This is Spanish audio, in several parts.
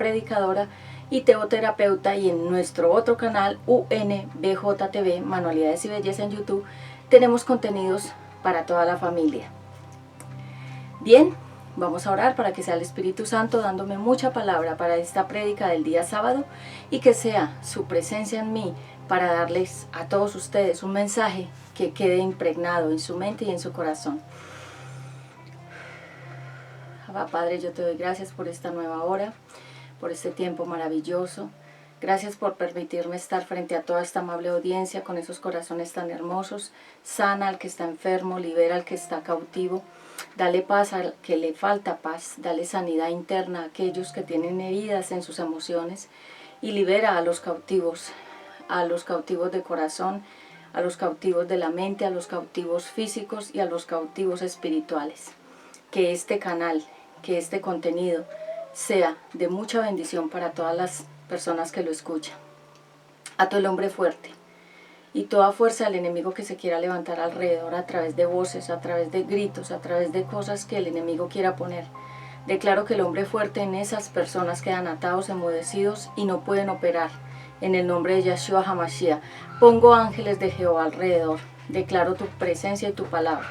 predicadora y teoterapeuta, y en nuestro otro canal UNBJTV, Manualidades y Belleza en YouTube, tenemos contenidos para toda la familia. Bien, vamos a orar para que sea el Espíritu Santo dándome mucha palabra para esta prédica del día sábado y que sea su presencia en mí para darles a todos ustedes un mensaje que quede impregnado en su mente y en su corazón. Abba Padre, yo te doy gracias por esta nueva hora, por este tiempo maravilloso. Gracias por permitirme estar frente a toda esta amable audiencia con esos corazones tan hermosos. Sana al que está enfermo, libera al que está cautivo. Dale paz al que le falta paz, dale sanidad interna a aquellos que tienen heridas en sus emociones y libera a los cautivos de corazón, a los cautivos de la mente, a los cautivos físicos y a los cautivos espirituales. Que este canal, que este contenido sea de mucha bendición para todas las personas que lo escuchan. Ato el hombre fuerte y toda fuerza del enemigo que se quiera levantar alrededor a través de voces, a través de gritos, a través de cosas que el enemigo quiera poner. Declaro que el hombre fuerte en esas personas quedan atados, enmudecidos y no pueden operar. En el nombre de Yeshua HaMashiach, pongo ángeles de Jehová alrededor. Declaro tu presencia y tu palabra,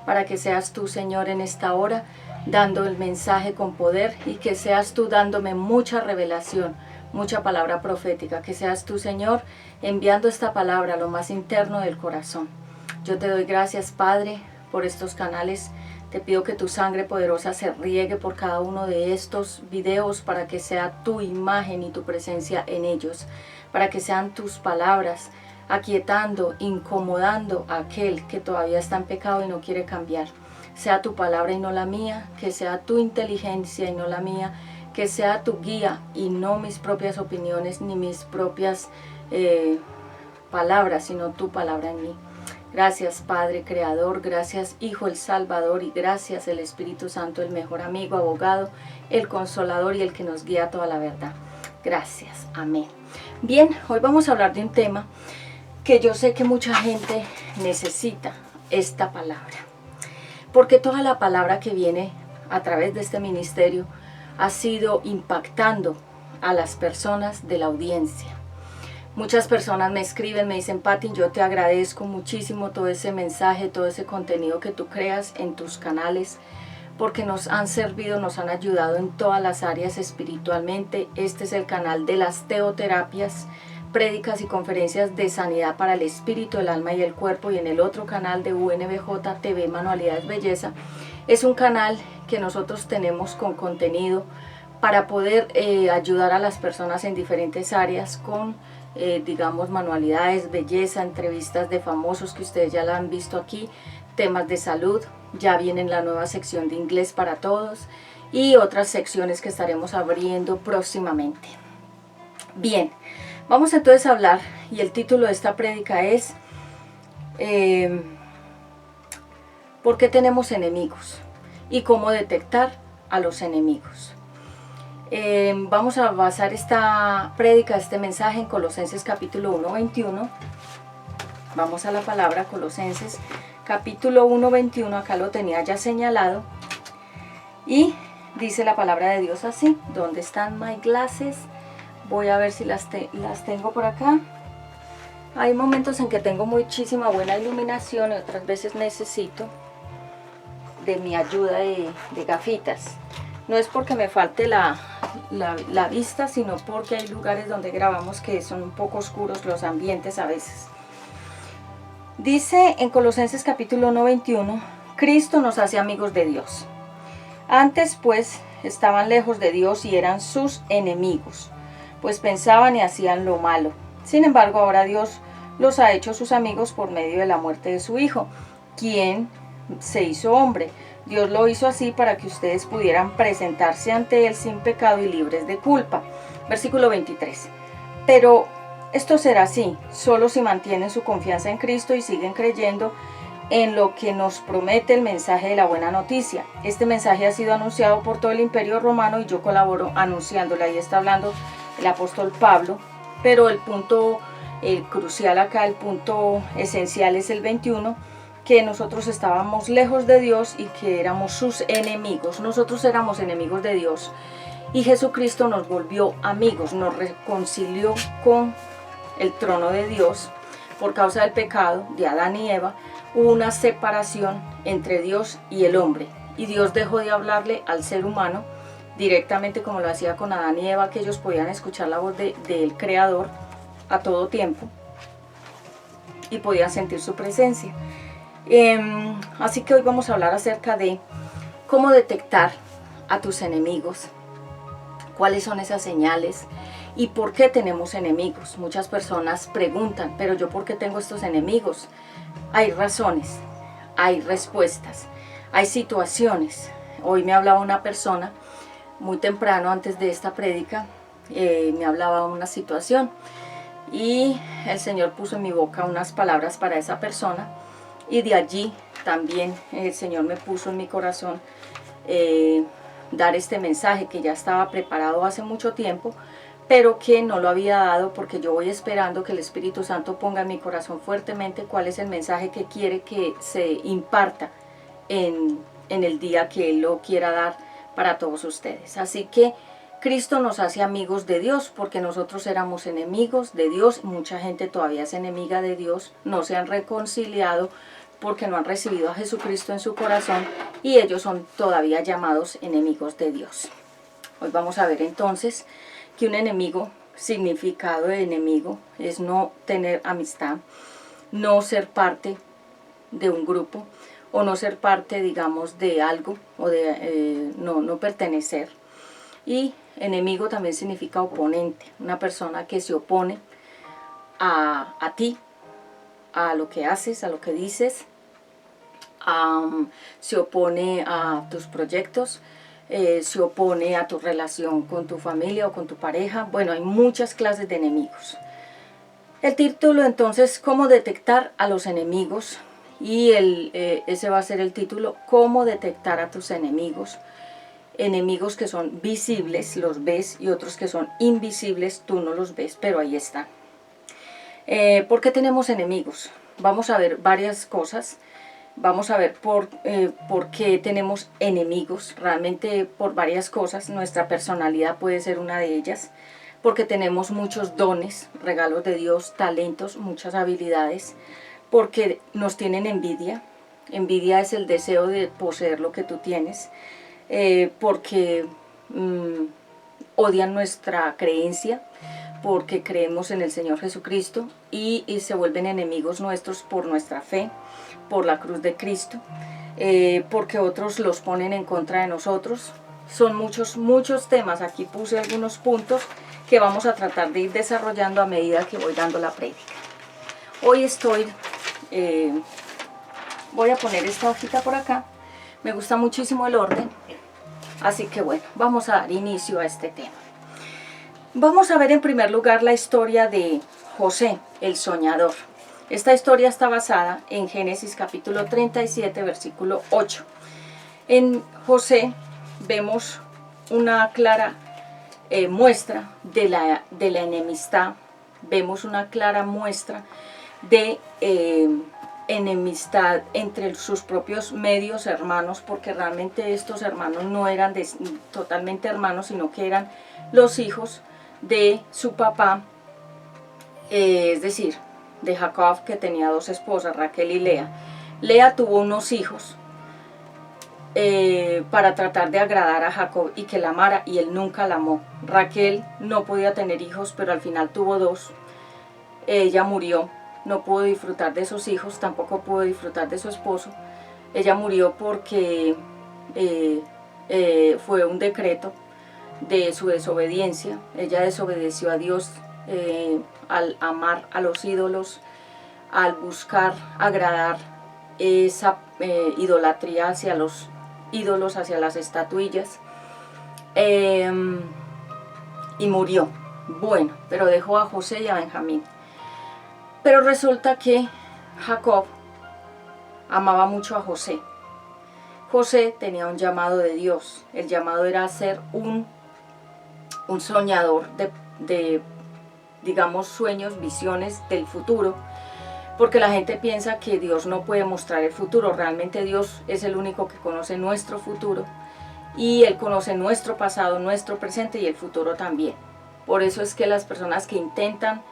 para que seas tú, Señor, en esta hora, dando el mensaje con poder, y que seas tú dándome mucha revelación, mucha palabra profética, que seas tú, Señor, enviando esta palabra a lo más interno del corazón. Yo te doy gracias, Padre, por estos canales. Te pido que tu sangre poderosa se riegue por cada uno de estos videos para que sea tu imagen y tu presencia en ellos, para que sean tus palabras aquietando, incomodando a aquel que todavía está en pecado y no quiere cambiar. Sea tu palabra y no la mía, que sea tu inteligencia y no la mía, que sea tu guía y no mis propias opiniones ni mis propias palabras, sino tu palabra en mí. Gracias, Padre Creador, gracias, Hijo el Salvador, y gracias, el Espíritu Santo, el mejor amigo, abogado, el consolador y el que nos guía a toda la verdad. Gracias, amén. Bien, hoy vamos a hablar de un tema que yo sé que mucha gente necesita esta palabra, porque toda la palabra que viene a través de este ministerio ha sido impactando a las personas de la audiencia. Muchas personas me escriben, me dicen: Pati, yo te agradezco muchísimo todo ese mensaje, todo ese contenido que tú creas en tus canales, porque nos han servido, nos han ayudado en todas las áreas espiritualmente. Este es el canal de las teoterapias, prédicas y conferencias de sanidad para el espíritu, el alma y el cuerpo. Y en el otro canal de UNBJTV, Manualidades Belleza, es un canal que nosotros tenemos con contenido para poder ayudar a las personas en diferentes áreas con digamos, manualidades, belleza, entrevistas de famosos que ustedes ya la han visto aquí, temas de salud. Ya viene la nueva sección de inglés para todos y otras secciones que estaremos abriendo próximamente. Bien, vamos entonces a hablar, y el título de esta prédica es ¿por qué tenemos enemigos? Y cómo detectar a los enemigos. Vamos a basar esta prédica, este mensaje, en Colosenses capítulo 1:21. Vamos a la palabra Colosenses capítulo 1:21, acá lo tenía ya señalado, y dice la palabra de Dios así. ¿Dónde están my glasses? Voy a ver si las tengo por acá. Hay momentos en que tengo muchísima buena iluminación y otras veces necesito de mi ayuda de gafitas. No es porque me falte la vista, sino porque hay lugares donde grabamos que son un poco oscuros los ambientes a veces. Dice en Colosenses capítulo 1:21, Cristo nos hace amigos de Dios. Antes pues estaban lejos de Dios y eran sus enemigos, pues pensaban y hacían lo malo. Sin embargo, ahora Dios los ha hecho sus amigos por medio de la muerte de su Hijo, quien se hizo hombre. Dios lo hizo así para que ustedes pudieran presentarse ante Él sin pecado y libres de culpa. Versículo 23. Pero esto será así, solo si mantienen su confianza en Cristo y siguen creyendo en lo que nos promete el mensaje de la buena noticia. Este mensaje ha sido anunciado por todo el Imperio Romano y yo colaboro anunciándolo. Ahí está hablando el apóstol Pablo, pero el punto crucial acá, el punto esencial es el 21, que nosotros estábamos lejos de Dios y que éramos sus enemigos. Nosotros éramos enemigos de Dios y Jesucristo nos volvió amigos, nos reconcilió con el trono de Dios. Por causa del pecado de Adán y Eva, hubo una separación entre Dios y el hombre, y Dios dejó de hablarle al ser humano directamente como lo hacía con Adán y Eva, que ellos podían escuchar la voz del Creador a todo tiempo y podían sentir su presencia. Así que hoy vamos a hablar acerca de cómo detectar a tus enemigos, cuáles son esas señales y por qué tenemos enemigos. Muchas personas preguntan, pero yo ¿por qué tengo estos enemigos? Hay razones, hay respuestas, hay situaciones. Hoy me hablaba una persona muy temprano antes de esta prédica, me hablaba de una situación y el Señor puso en mi boca unas palabras para esa persona, y de allí también el Señor me puso en mi corazón dar este mensaje que ya estaba preparado hace mucho tiempo, pero que no lo había dado porque yo voy esperando que el Espíritu Santo ponga en mi corazón fuertemente cuál es el mensaje que quiere que se imparta en el día que Él lo quiera dar para todos ustedes. Así que Cristo nos hace amigos de Dios, porque nosotros éramos enemigos de Dios. Mucha gente todavía es enemiga de Dios, no se han reconciliado porque no han recibido a Jesucristo en su corazón, y ellos son todavía llamados enemigos de Dios. Hoy vamos a ver entonces que un enemigo, significado de enemigo, es no tener amistad, no ser parte de un grupo, o no ser parte, digamos, de algo, o de no pertenecer. Y enemigo también significa oponente, una persona que se opone a ti, a lo que haces, a lo que dices, se opone a tus proyectos, se opone a tu relación con tu familia o con tu pareja. Bueno, hay muchas clases de enemigos. El título entonces, ¿cómo detectar a los enemigos? Y ese va a ser el título, ¿cómo detectar a tus enemigos? Enemigos que son visibles, los ves, y otros que son invisibles, tú no los ves, pero ahí están. ¿Por qué tenemos enemigos? Vamos a ver varias cosas. Vamos a ver por qué tenemos enemigos, realmente por varias cosas. Nuestra personalidad puede ser una de ellas, porque tenemos muchos dones, regalos de Dios, talentos, muchas habilidades, porque nos tienen envidia. Envidia es el deseo de poseer lo que tú tienes, porque odian nuestra creencia, porque creemos en el Señor Jesucristo, y se vuelven enemigos nuestros por nuestra fe, por la cruz de Cristo, porque otros los ponen en contra de nosotros. Son muchos temas. Aquí puse algunos puntos que vamos a tratar de ir desarrollando a medida que voy dando la prédica. Hoy voy a poner esta hojita por acá. Me gusta muchísimo el orden, así que bueno, vamos a dar inicio a este tema. Vamos a ver en primer lugar la historia de José, el soñador. Esta historia está basada en Génesis capítulo 37, versículo 8. En José vemos una clara muestra de la enemistad, vemos una clara muestra de enemistad entre sus propios medios hermanos, porque realmente estos hermanos no eran totalmente hermanos, sino que eran los hijos de su papá, es decir, de Jacob, que tenía dos esposas, Raquel y Lea. Lea tuvo unos hijos para tratar de agradar a Jacob y que la amara, y él nunca la amó. Raquel no podía tener hijos, pero al final tuvo dos. Ella murió, no pudo disfrutar de esos hijos, tampoco pudo disfrutar de su esposo. Ella murió porque fue un decreto de su desobediencia. Ella desobedeció a Dios al amar a los ídolos, al buscar agradar esa idolatría hacia los ídolos, hacia las estatuillas, y murió. Bueno, pero dejó a José y a Benjamín. Pero resulta que Jacob amaba mucho a José. José tenía un llamado de Dios. El llamado era ser un soñador de, digamos, sueños, visiones del futuro, porque la gente piensa que Dios no puede mostrar el futuro. Realmente Dios es el único que conoce nuestro futuro, y Él conoce nuestro pasado, nuestro presente y el futuro también. Por eso es que las personas que intentan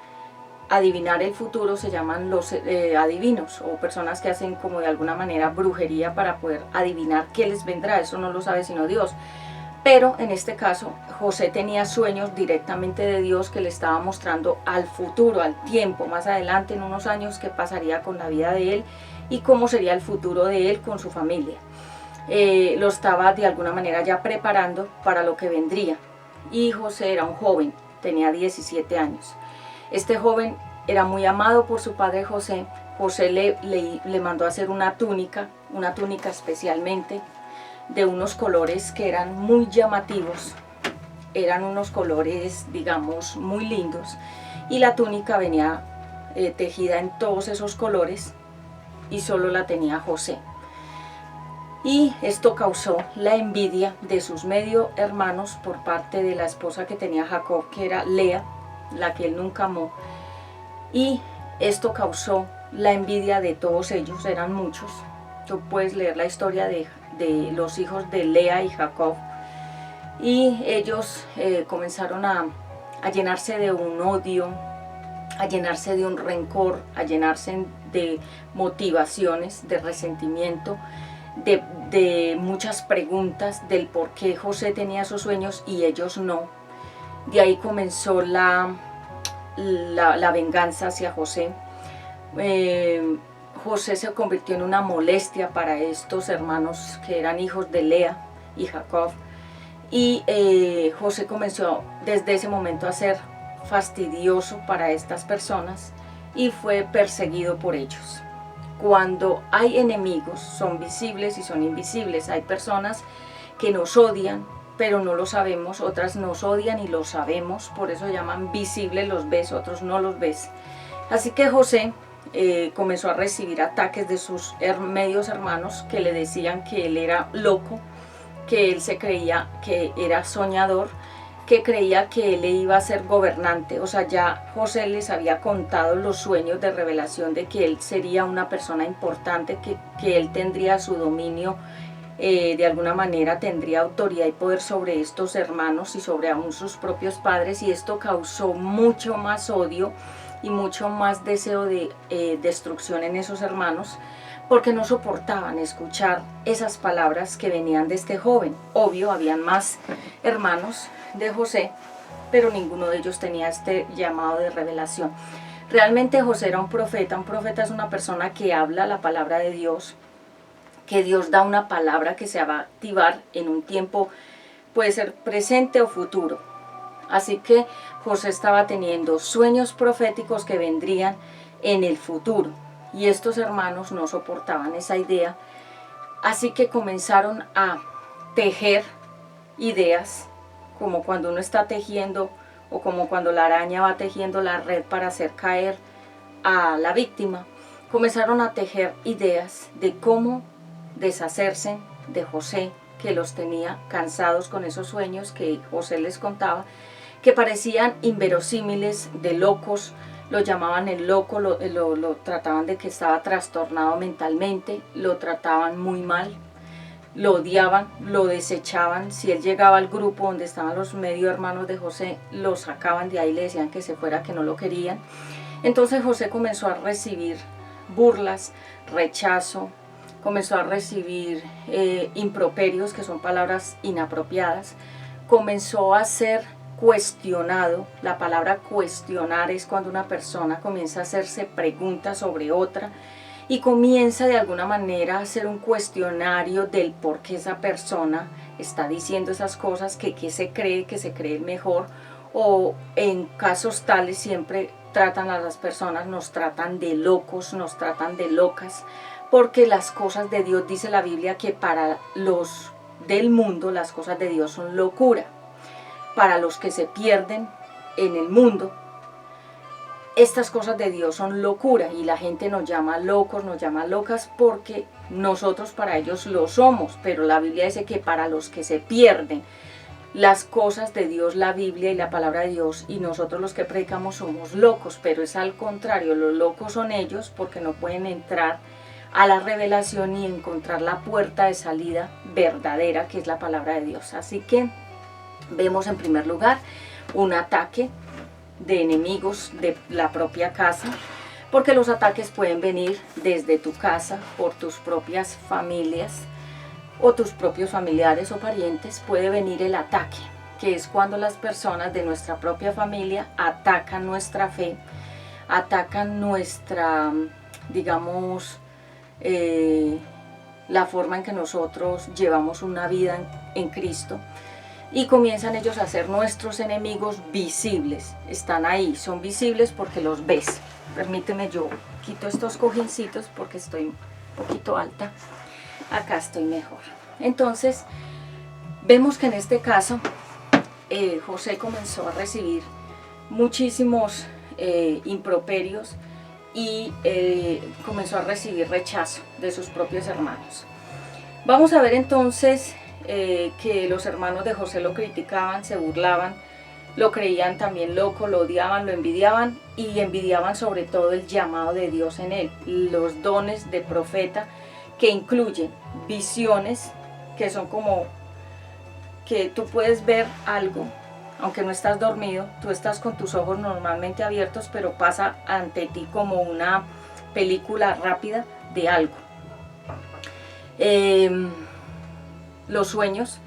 adivinar el futuro se llaman los adivinos, o personas que hacen como de alguna manera brujería para poder adivinar qué les vendrá. Eso no lo sabe sino Dios. Pero en este caso José tenía sueños directamente de Dios que le estaba mostrando al futuro, al tiempo, más adelante en unos años, qué pasaría con la vida de él y cómo sería el futuro de él con su familia. Lo estaba de alguna manera ya preparando para lo que vendría. Y José era un joven, tenía 17 años. Este joven era muy amado por su padre José. José le mandó a hacer una túnica especialmente de unos colores que eran muy llamativos, eran unos colores, digamos, muy lindos, y la túnica venía tejida en todos esos colores y solo la tenía José. Y esto causó la envidia de sus medio hermanos por parte de la esposa que tenía Jacob, que era Lea, la que él nunca amó, y esto causó la envidia de todos ellos, eran muchos. Tú puedes leer la historia de los hijos de Lea y Jacob, y ellos comenzaron a llenarse de un odio, a llenarse de un rencor, a llenarse de motivaciones, de resentimiento, de muchas preguntas del por qué José tenía esos sueños y ellos no. De ahí comenzó la venganza hacia José. José se convirtió en una molestia para estos hermanos que eran hijos de Lea y Jacob, y José comenzó desde ese momento a ser fastidioso para estas personas y fue perseguido por ellos. Cuando hay enemigos, son visibles y son invisibles. Hay personas que nos odian, pero no lo sabemos. Otras nos odian y lo sabemos, por eso llaman visibles, los ves, otros no los ves. Así que José comenzó a recibir ataques de sus medios hermanos que le decían que él era loco, que él se creía que era soñador, que creía que él iba a ser gobernante. O sea, ya José les había contado los sueños de revelación de que él sería una persona importante, que él tendría su dominio, de alguna manera tendría autoridad y poder sobre estos hermanos y sobre aún sus propios padres, y esto causó mucho más odio y mucho más deseo de destrucción en esos hermanos, porque no soportaban escuchar esas palabras que venían de este joven. Obvio, habían más hermanos de José, pero ninguno de ellos tenía este llamado de revelación. Realmente José era un profeta. Un profeta es una persona que habla la palabra de Dios, que Dios da una palabra que se va a activar en un tiempo, puede ser presente o futuro. Así que José estaba teniendo sueños proféticos que vendrían en el futuro, y estos hermanos no soportaban esa idea, así que comenzaron a tejer ideas, como cuando uno está tejiendo, o como cuando la araña va tejiendo la red para hacer caer a la víctima. Comenzaron a tejer ideas de cómo deshacerse de José, que los tenía cansados con esos sueños que José les contaba, que parecían inverosímiles, de locos. Lo llamaban el loco, lo trataban de que estaba trastornado mentalmente, lo trataban muy mal, lo odiaban, lo desechaban. Si él llegaba al grupo donde estaban los medio hermanos de José, lo sacaban de ahí, le decían que se fuera, que no lo querían. Entonces José comenzó a recibir burlas, rechazo, comenzó a recibir improperios, que son palabras inapropiadas, comenzó a ser cuestionado. La palabra cuestionar es cuando una persona comienza a hacerse preguntas sobre otra y comienza de alguna manera a hacer un cuestionario del por qué esa persona está diciendo esas cosas, que se cree el mejor, o en casos tales siempre tratan a las personas, nos tratan de locos, nos tratan de locas, porque las cosas de Dios, dice la Biblia, que para los del mundo las cosas de Dios son locura. Para los que se pierden en el mundo, estas cosas de Dios son locura, y la gente nos llama locos, nos llama locas, porque nosotros para ellos lo somos, pero la Biblia dice que para los que se pierden, las cosas de Dios, la Biblia y la palabra de Dios, y nosotros los que predicamos somos locos. Pero es al contrario, los locos son ellos, porque no pueden entrar a la revelación y encontrar la puerta de salida verdadera, que es la palabra de Dios. Así que vemos en primer lugar un ataque de enemigos de la propia casa, porque los ataques pueden venir desde tu casa, por tus propias familias o tus propios familiares o parientes. Puede venir el ataque, que es cuando las personas de nuestra propia familia atacan nuestra fe, atacan nuestra, digamos, la forma en que nosotros llevamos una vida en Cristo, y comienzan ellos a ser nuestros enemigos visibles. Están ahí, son visibles porque los ves. Permíteme, yo quito estos cojincitos porque estoy un poquito alta. Acá estoy mejor. Entonces vemos que en este caso José comenzó a recibir muchísimos improperios y comenzó a recibir rechazo de sus propios hermanos. Vamos a ver entonces que los hermanos de José lo criticaban, se burlaban, lo creían también loco, lo odiaban, lo envidiaban, y envidiaban sobre todo el llamado de Dios en él, los dones de profeta, que incluyen visiones, que son como que tú puedes ver algo, aunque no estás dormido, tú estás con tus ojos normalmente abiertos, pero pasa ante ti como una película rápida de algo. Los sueños,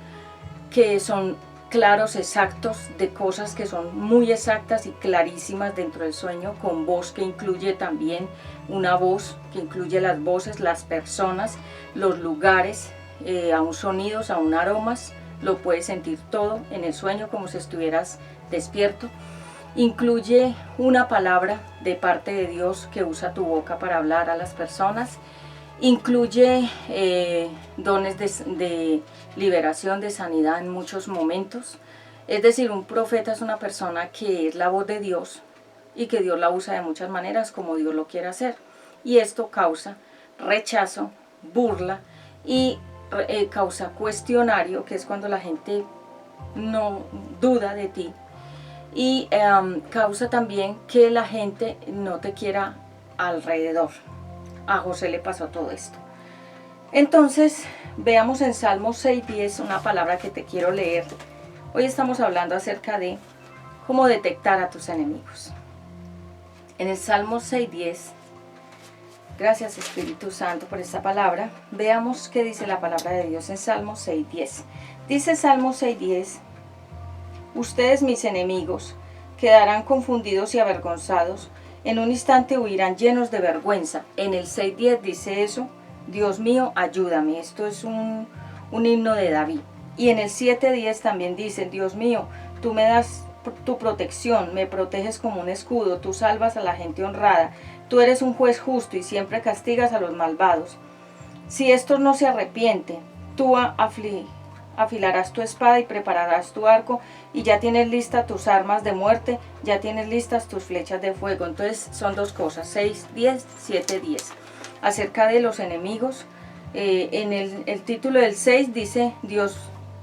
que son claros, exactos, de cosas que son muy exactas y clarísimas dentro del sueño, con voz que incluye también una voz, que incluye las voces, las personas, los lugares, aún sonidos, aún aromas. Lo puedes sentir todo en el sueño como si estuvieras despierto. Incluye una palabra de parte de Dios que usa tu boca para hablar a las personas. Incluye dones de liberación, de sanidad en muchos momentos. Es decir, un profeta es una persona que es la voz de Dios y que Dios la usa de muchas maneras como Dios lo quiere hacer. Y esto causa rechazo, burla y causa cuestionario, que es cuando la gente no duda de ti, y causa también que la gente no te quiera alrededor. A José le pasó todo esto. Entonces veamos en Salmos 6:10 una palabra que te quiero leer. Hoy estamos hablando acerca de cómo detectar a tus enemigos. En el Salmos 6:10, gracias Espíritu Santo por esta palabra. Veamos qué dice la palabra de Dios en Salmos 6:10. Dice Salmos 6:10: ustedes, mis enemigos, quedarán confundidos y avergonzados. En un instante huirán llenos de vergüenza. En el 6:10 dice eso: Dios mío, ayúdame. Esto es un himno de David. Y en el 7:10 también dice: Dios mío, tú me das tu protección, me proteges como un escudo, tú salvas a la gente honrada, tú eres un juez justo y siempre castigas a los malvados. Si estos no se arrepienten, tú afilarás tu espada y prepararás tu arco, y ya tienes listas tus armas de muerte, ya tienes listas tus flechas de fuego. Entonces son dos cosas, 6:10, 7:10. Acerca de los enemigos, en el título del 6 dice: Dios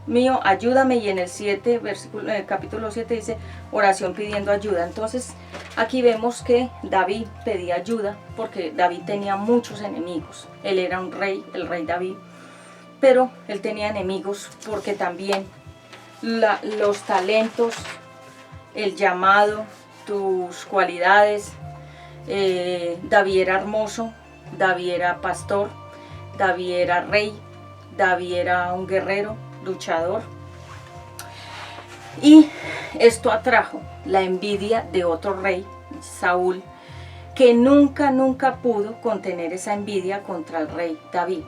mío, ayúdame, y en el 7, en el capítulo 7 dice: oración pidiendo ayuda. Entonces aquí vemos que David pedía ayuda porque David tenía muchos enemigos. Él era un rey, el rey David, pero él tenía enemigos porque también los talentos, el llamado, tus cualidades. David era hermoso, David era pastor, David era rey, David era un guerrero, luchador. Y esto atrajo la envidia de otro rey, Saúl, que nunca pudo contener esa envidia contra el rey David.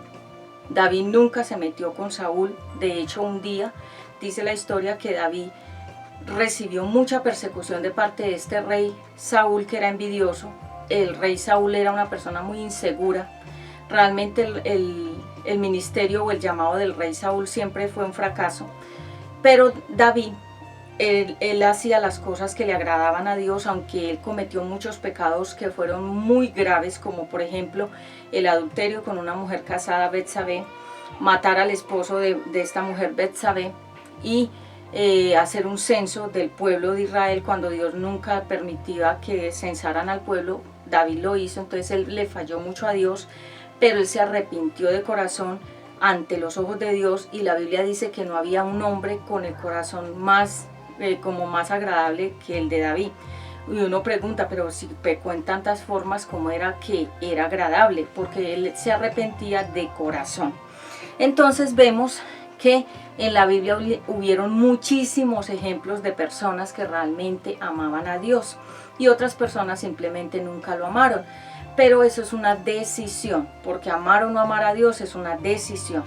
David nunca se metió con Saúl. De hecho, un día dice la historia que David recibió mucha persecución de parte de este rey Saúl, que era envidioso. El rey Saúl era una persona muy insegura. Realmente el ministerio o el llamado del rey Saúl siempre fue un fracaso. Pero David, él hacía las cosas que le agradaban a Dios, aunque él cometió muchos pecados que fueron muy graves, como por ejemplo el adulterio con una mujer casada, Betsabé, matar al esposo de esta mujer, Betsabé, y hacer un censo del pueblo de Israel cuando Dios nunca permitía que censaran al pueblo. David lo hizo, entonces él le falló mucho a Dios, pero él se arrepintió de corazón ante los ojos de Dios, y la Biblia dice que no había un hombre con el corazón más agradable que el de David. Y uno pregunta, pero si pecó en tantas formas, ¿cómo era que era agradable? Porque él se arrepentía de corazón. Entonces vemos que en la Biblia hubieron muchísimos ejemplos de personas que realmente amaban a Dios, y otras personas simplemente nunca lo amaron. Pero eso es una decisión, porque amar o no amar a Dios es una decisión.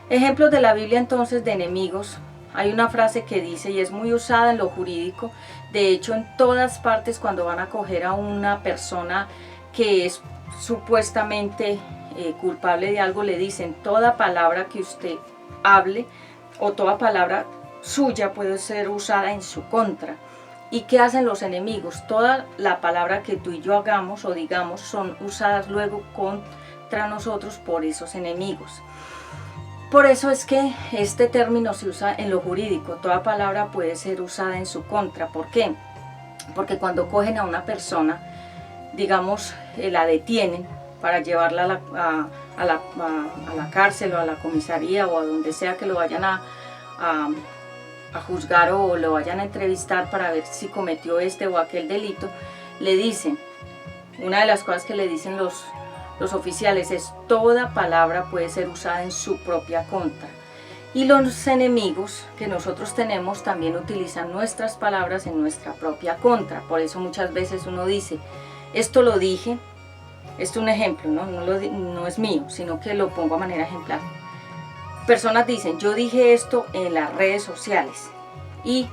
Ejemplos de la Biblia entonces de enemigos. Hay una frase que dice, y es muy usada en lo jurídico, de hecho en todas partes cuando van a coger a una persona que es supuestamente culpable de algo, le dicen: toda palabra que usted hable o toda palabra suya puede ser usada en su contra. ¿Y qué hacen los enemigos? Toda la palabra que tú y yo hagamos o digamos son usadas luego contra nosotros por esos enemigos. Por eso es que este término se usa en lo jurídico. Toda palabra puede ser usada en su contra. ¿Por qué? Porque cuando cogen a una persona, digamos, la detienen para llevarla a la cárcel o a la comisaría o a donde sea que lo vayan a juzgar o lo vayan a entrevistar para ver si cometió este o aquel delito, le dicen, una de las cosas que le dicen los oficiales es: toda palabra puede ser usada en su propia contra. Y los enemigos que nosotros tenemos también utilizan nuestras palabras en nuestra propia contra. Por eso muchas veces uno dice: esto lo dije, esto es un ejemplo, no es mío, sino que lo pongo a manera ejemplar. Personas dicen: yo dije esto en las redes sociales, y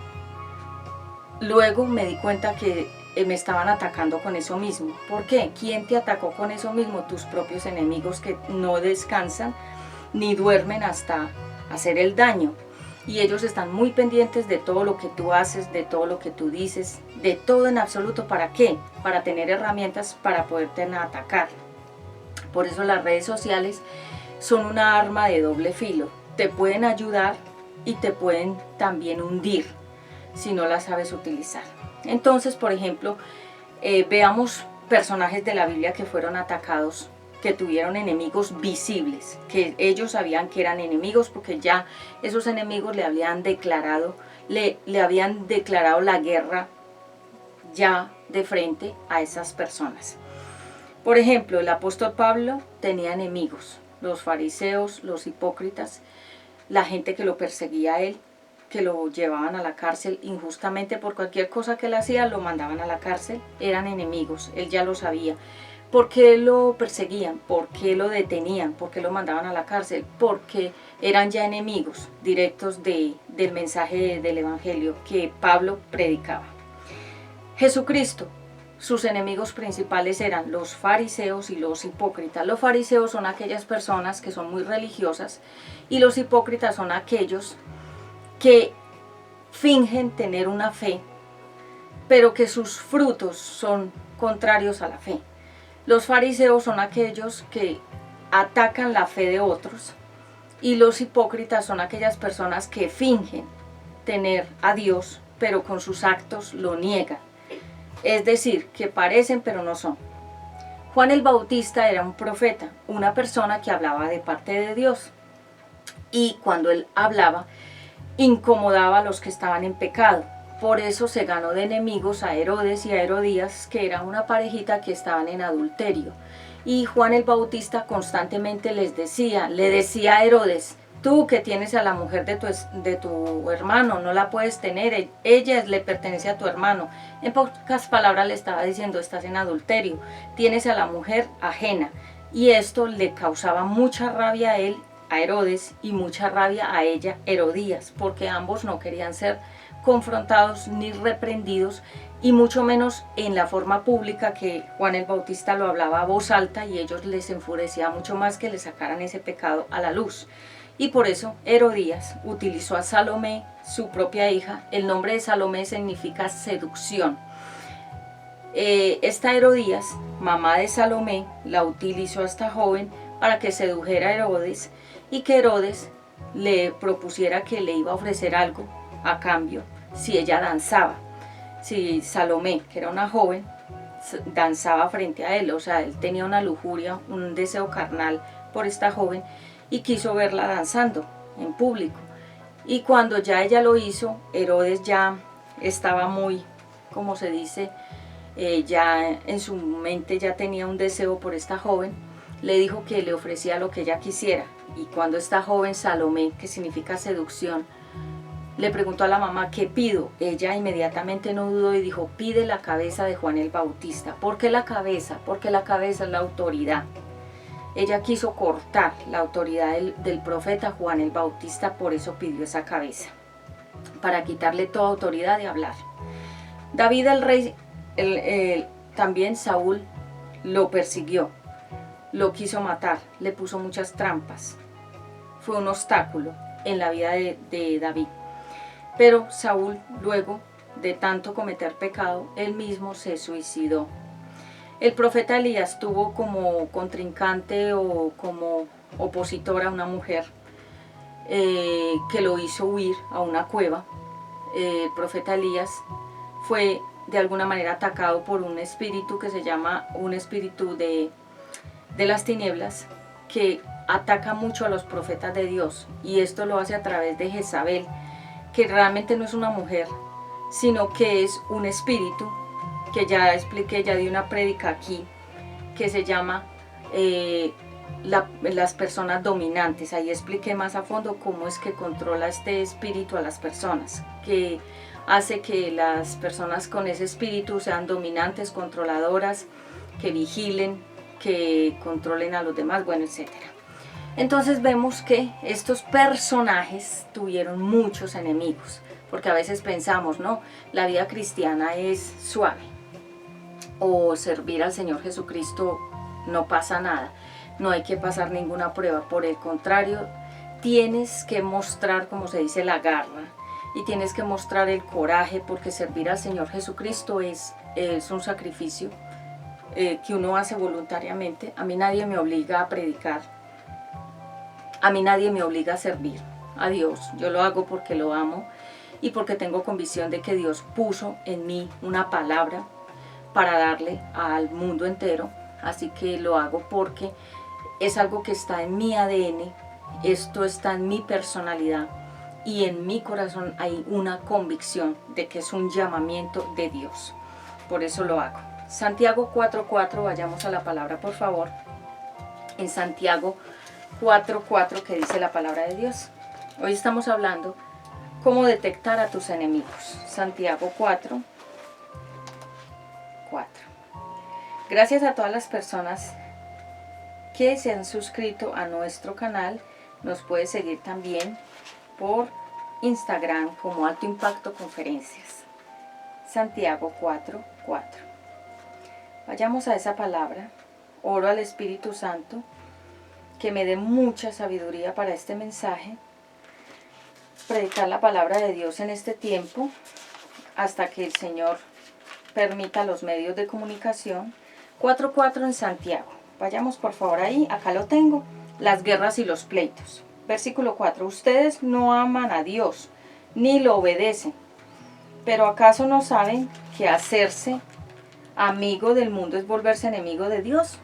luego me di cuenta que me estaban atacando con eso mismo. ¿Por qué? ¿Quién te atacó con eso mismo? Tus propios enemigos, que no descansan ni duermen hasta hacer el daño. Y ellos están muy pendientes de todo lo que tú haces, de todo lo que tú dices, de todo en absoluto. ¿Para qué? Para tener herramientas para poderte atacar. Por eso las redes sociales son una arma de doble filo. Te pueden ayudar y te pueden también hundir si no las sabes utilizar. Entonces, por ejemplo, veamos personajes de la Biblia que fueron atacados, que tuvieron enemigos visibles, que ellos sabían que eran enemigos porque ya esos enemigos le habían declarado la guerra ya de frente a esas personas. Por ejemplo, el apóstol Pablo tenía enemigos: los fariseos, los hipócritas, la gente que lo perseguía a él, que lo llevaban a la cárcel injustamente por cualquier cosa que él hacía, lo mandaban a la cárcel. Eran enemigos, él ya lo sabía. ¿Por qué lo perseguían? ¿Por qué lo detenían? ¿Por qué lo mandaban a la cárcel? Porque eran ya enemigos directos del mensaje del evangelio que Pablo predicaba. Jesucristo, sus enemigos principales eran los fariseos y los hipócritas. Los fariseos son aquellas personas que son muy religiosas, y los hipócritas son aquellos que fingen tener una fe, pero que sus frutos son contrarios a la fe. Los fariseos son aquellos que atacan la fe de otros, y los hipócritas son aquellas personas que fingen tener a Dios, pero con sus actos lo niegan. Es decir, que parecen pero no son. Juan el Bautista era un profeta, una persona que hablaba de parte de Dios, y cuando él hablaba, incomodaba a los que estaban en pecado. Por eso se ganó de enemigos a Herodes y a Herodías, que era una parejita que estaban en adulterio. Y Juan el Bautista constantemente le decía a Herodes: tú que tienes a la mujer de tu hermano, no la puedes tener, ella le pertenece a tu hermano. En pocas palabras le estaba diciendo: estás en adulterio, tienes a la mujer ajena. Y esto le causaba mucha rabia a él, a Herodes, y mucha rabia a ella, Herodías, porque ambos no querían ser confrontados ni reprendidos, y mucho menos en la forma pública, que Juan el Bautista lo hablaba a voz alta, y ellos les enfurecía mucho más que le sacaran ese pecado a la luz. Y por eso Herodías utilizó a Salomé, su propia hija. El nombre de Salomé significa seducción. Esta Herodías, mamá de Salomé, la utilizó a esta joven para que sedujera a Herodes, y que Herodes le propusiera que le iba a ofrecer algo a cambio si ella danzaba. Si Salomé, que era una joven, danzaba frente a él, o sea, él tenía una lujuria, un deseo carnal por esta joven y quiso verla danzando en público. Y cuando ya ella lo hizo, Herodes ya estaba muy, como se dice, ya en su mente ya tenía un deseo por esta joven, le dijo que le ofrecía lo que ella quisiera. Y cuando esta joven Salomé, que significa seducción, le preguntó a la mamá, ¿qué pido? Ella inmediatamente no dudó y dijo, pide la cabeza de Juan el Bautista. ¿Por qué la cabeza? Porque la cabeza es la autoridad. Ella quiso cortar la autoridad del profeta Juan el Bautista, por eso pidió esa cabeza, para quitarle toda autoridad de hablar. David el rey, también Saúl lo persiguió, lo quiso matar, le puso muchas trampas. Fue un obstáculo en la vida de David. Pero Saúl, luego de tanto cometer pecado, él mismo se suicidó. El profeta Elías tuvo como contrincante o como opositor a una mujer que lo hizo huir a una cueva. El profeta Elías fue de alguna manera atacado por un espíritu que se llama un espíritu de las tinieblas, que ataca mucho a los profetas de Dios, y esto lo hace a través de Jezabel, que realmente no es una mujer, sino que es un espíritu, que ya expliqué, ya di una prédica aquí, que se llama las personas dominantes. Ahí expliqué más a fondo cómo es que controla este espíritu a las personas, que hace que las personas con ese espíritu sean dominantes, controladoras, que vigilen, que controlen a los demás, bueno, etcétera. Entonces vemos que estos personajes tuvieron muchos enemigos, porque a veces pensamos, no, la vida cristiana es suave, o servir al Señor Jesucristo no pasa nada, no hay que pasar ninguna prueba. Por el contrario, tienes que mostrar, como se dice, la garra, y tienes que mostrar el coraje, porque servir al Señor Jesucristo es un sacrificio que uno hace voluntariamente. A mí nadie me obliga a predicar, a mí nadie me obliga a servir a Dios. Yo lo hago porque lo amo y porque tengo convicción de que Dios puso en mí una palabra para darle al mundo entero. Así que lo hago porque es algo que está en mi ADN, esto está en mi personalidad, y en mi corazón hay una convicción de que es un llamamiento de Dios. Por eso lo hago. Santiago 4:4, vayamos a la palabra, por favor. En Santiago 4:4, que dice la palabra de Dios. Hoy estamos hablando cómo detectar a tus enemigos. Santiago 4:4. Gracias a todas las personas que se han suscrito a nuestro canal. Nos puedes seguir también por Instagram como Alto Impacto Conferencias. Santiago 4:4. Vayamos a esa palabra. Oro al Espíritu Santo que me dé mucha sabiduría para este mensaje, predicar la palabra de Dios en este tiempo, hasta que el Señor permita los medios de comunicación. 4:4 en Santiago. Vayamos por favor ahí, acá lo tengo. Las guerras y los pleitos. Versículo 4. Ustedes no aman a Dios, ni lo obedecen. ¿Pero acaso no saben que hacerse amigo del mundo es volverse enemigo de Dios?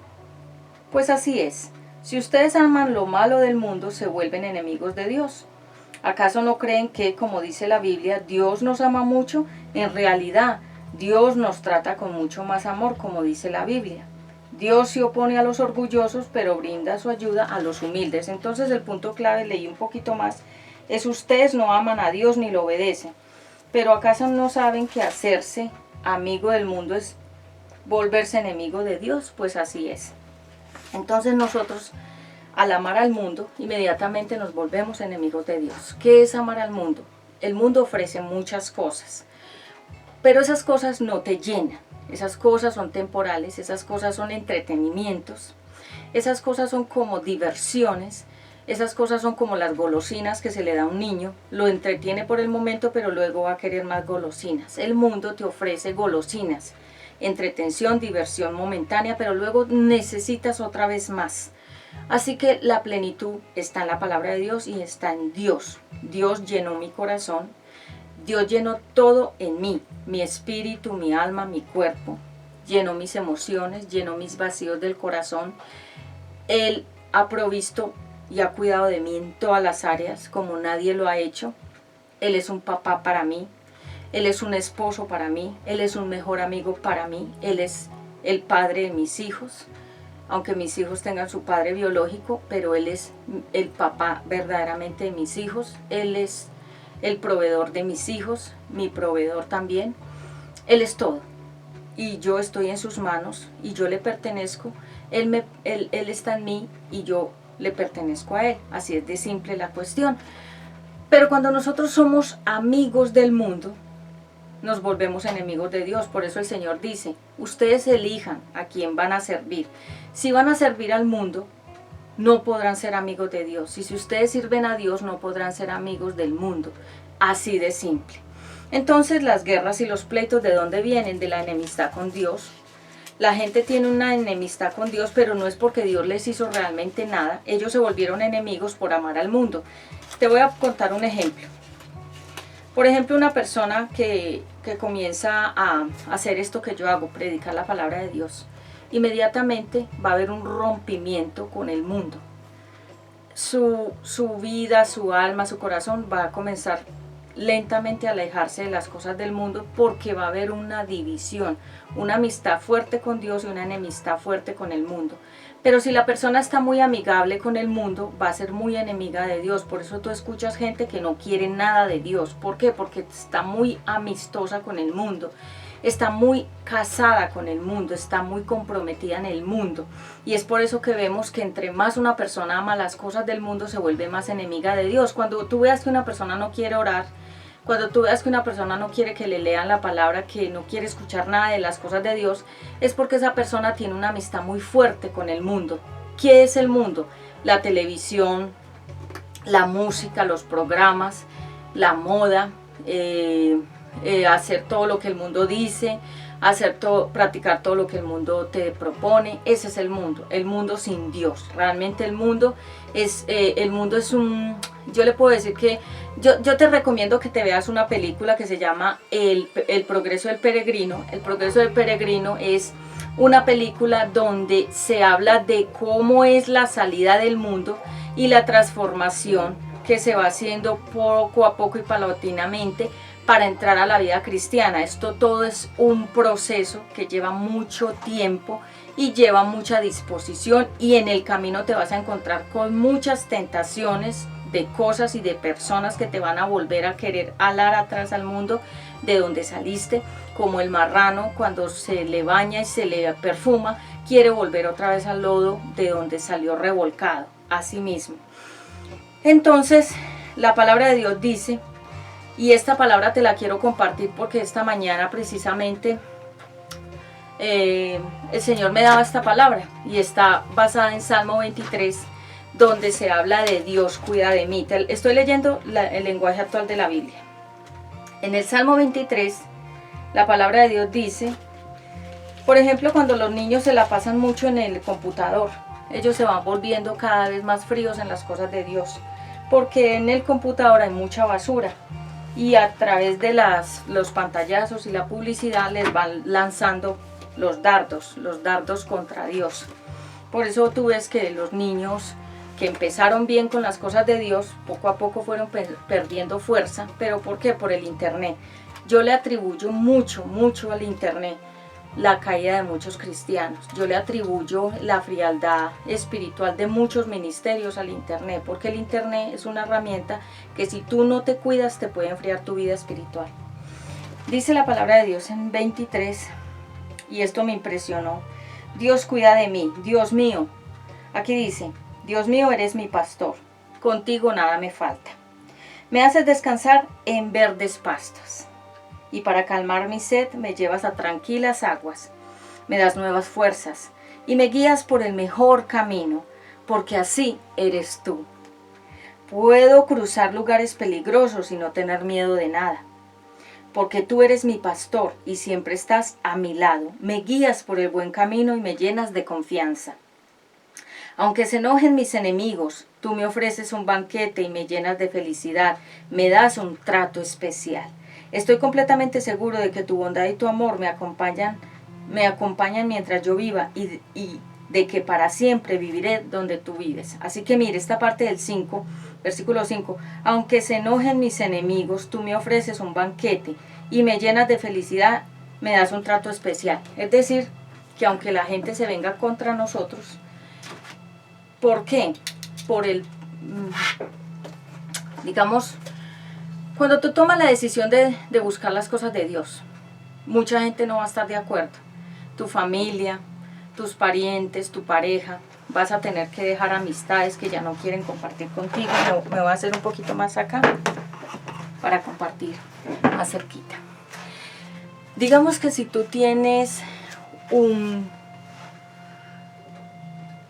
Pues así es. Si ustedes aman lo malo del mundo, se vuelven enemigos de Dios. ¿Acaso no creen que, como dice la Biblia, Dios nos ama mucho? En realidad, Dios nos trata con mucho más amor, como dice la Biblia. Dios se opone a los orgullosos, pero brinda su ayuda a los humildes. Entonces el punto clave, leí un poquito más, es: ustedes no aman a Dios ni lo obedecen. ¿Pero acaso no saben que hacerse amigo del mundo es volverse enemigo de Dios? Pues así es. Entonces nosotros, al amar al mundo, inmediatamente nos volvemos enemigos de Dios. ¿Qué es amar al mundo? El mundo ofrece muchas cosas, pero esas cosas no te llenan. Esas cosas son temporales, esas cosas son entretenimientos, esas cosas son como diversiones, esas cosas son como las golosinas que se le da a un niño. Lo entretiene por el momento, pero luego va a querer más golosinas. El mundo te ofrece golosinas, entretención, diversión momentánea, pero luego necesitas otra vez más. Así que la plenitud está en la palabra de Dios y está en Dios. Dios llenó mi corazón, Dios llenó todo en mí, mi espíritu, mi alma, mi cuerpo. llenó mis emociones, llenó mis vacíos del corazón. Él ha provisto y ha cuidado de mí en todas las áreas como nadie lo ha hecho. Él es un papá para mí, Él es un esposo para mí, Él es un mejor amigo para mí, Él es el padre de mis hijos, aunque mis hijos tengan su padre biológico, pero Él es el papá verdaderamente de mis hijos, Él es el proveedor de mis hijos, mi proveedor también, Él es todo. Y yo estoy en sus manos y yo le pertenezco, Él está en mí y yo le pertenezco a Él, así es de simple la cuestión. Pero cuando nosotros somos amigos del mundo, nos volvemos enemigos de Dios. Por eso el Señor dice, ustedes elijan a quién van a servir. Si van a servir al mundo, no podrán ser amigos de Dios. Y si ustedes sirven a Dios, no podrán ser amigos del mundo. Así de simple. Entonces las guerras y los pleitos, ¿de dónde vienen? De la enemistad con Dios. La gente tiene una enemistad con Dios, pero no es porque Dios les hizo realmente nada. Ellos se volvieron enemigos por amar al mundo. Te voy a contar un ejemplo. Por ejemplo, una persona que comienza a hacer esto que yo hago, predicar la palabra de Dios, inmediatamente va a haber un rompimiento con el mundo. Su vida, su alma, su corazón va a comenzar lentamente a alejarse de las cosas del mundo porque va a haber una división, una amistad fuerte con Dios y una enemistad fuerte con el mundo. Pero si la persona está muy amigable con el mundo, va a ser muy enemiga de Dios. Por eso tú escuchas gente que no quiere nada de Dios. ¿Por qué? Porque está muy amistosa con el mundo. Está muy casada con el mundo, está muy comprometida en el mundo. Y es por eso que vemos que entre más una persona ama las cosas del mundo, se vuelve más enemiga de Dios. Cuando tú veas que una persona no quiere orar, cuando tú veas que una persona no quiere que le lean la palabra, que no quiere escuchar nada de las cosas de Dios, es porque esa persona tiene una amistad muy fuerte con el mundo. ¿Qué es el mundo? La televisión, la música, los programas, la moda, hacer todo lo que el mundo dice, practicar todo lo que el mundo te propone. Ese es el mundo sin Dios. Realmente el mundo es yo le puedo decir que yo te recomiendo que te veas una película que se llama El Progreso del Peregrino. El Progreso del Peregrino es una película donde se habla de cómo es la salida del mundo y la transformación que se va haciendo poco a poco y paulatinamente para entrar a la vida cristiana. Esto todo es un proceso que lleva mucho tiempo y lleva mucha disposición, y en el camino te vas a encontrar con muchas tentaciones de cosas y de personas que te van a volver a querer alar atrás al mundo de donde saliste, como el marrano cuando se le baña y se le perfuma, quiere volver otra vez al lodo de donde salió revolcado, así mismo. Entonces, la palabra de Dios dice, y esta palabra te la quiero compartir porque esta mañana precisamente el Señor me daba esta palabra y está basada en Salmo 23, donde se habla de Dios cuida de mí. Estoy leyendo el lenguaje actual de la Biblia. En el Salmo 23, la palabra de Dios dice, por ejemplo, cuando los niños se la pasan mucho en el computador, ellos se van volviendo cada vez más fríos en las cosas de Dios, porque en el computador hay mucha basura. Y a través de los pantallazos y la publicidad les van lanzando los dardos contra Dios. Por eso tú ves que los niños que empezaron bien con las cosas de Dios, poco a poco fueron perdiendo fuerza. ¿Pero por qué? Por el internet. Yo le atribuyo mucho al internet la caída de muchos cristianos. Yo le atribuyo la frialdad espiritual de muchos ministerios al internet, porque el internet es una herramienta que si tú no te cuidas te puede enfriar tu vida espiritual. Dice la palabra de Dios en 23, y esto me impresionó: Dios cuida de mí, Dios mío. Aquí dice, Dios mío, eres mi pastor, contigo nada me falta. Me haces descansar en verdes pastos, y para calmar mi sed me llevas a tranquilas aguas. Me das nuevas fuerzas y me guías por el mejor camino, porque así eres tú. Puedo cruzar lugares peligrosos y no tener miedo de nada, porque tú eres mi pastor y siempre estás a mi lado. Me guías por el buen camino y me llenas de confianza. Aunque se enojen mis enemigos, tú me ofreces un banquete y me llenas de felicidad. Me das un trato especial. Estoy completamente seguro de que tu bondad y tu amor me acompañan me acompañan mientras yo viva y de que para siempre viviré donde tú vives. Así que mire esta parte del 5, versículo 5, aunque se enojen mis enemigos, tú me ofreces un banquete y me llenas de felicidad, me das un trato especial. Es decir, que aunque la gente se venga contra nosotros, ¿por qué? Por el, digamos, cuando tú tomas la decisión de buscar las cosas de Dios, mucha gente no va a estar de acuerdo. Tu familia, tus parientes, tu pareja, vas a tener que dejar amistades que ya no quieren compartir contigo. Me voy a hacer un poquito más acá para compartir más cerquita. Digamos que si tú tienes un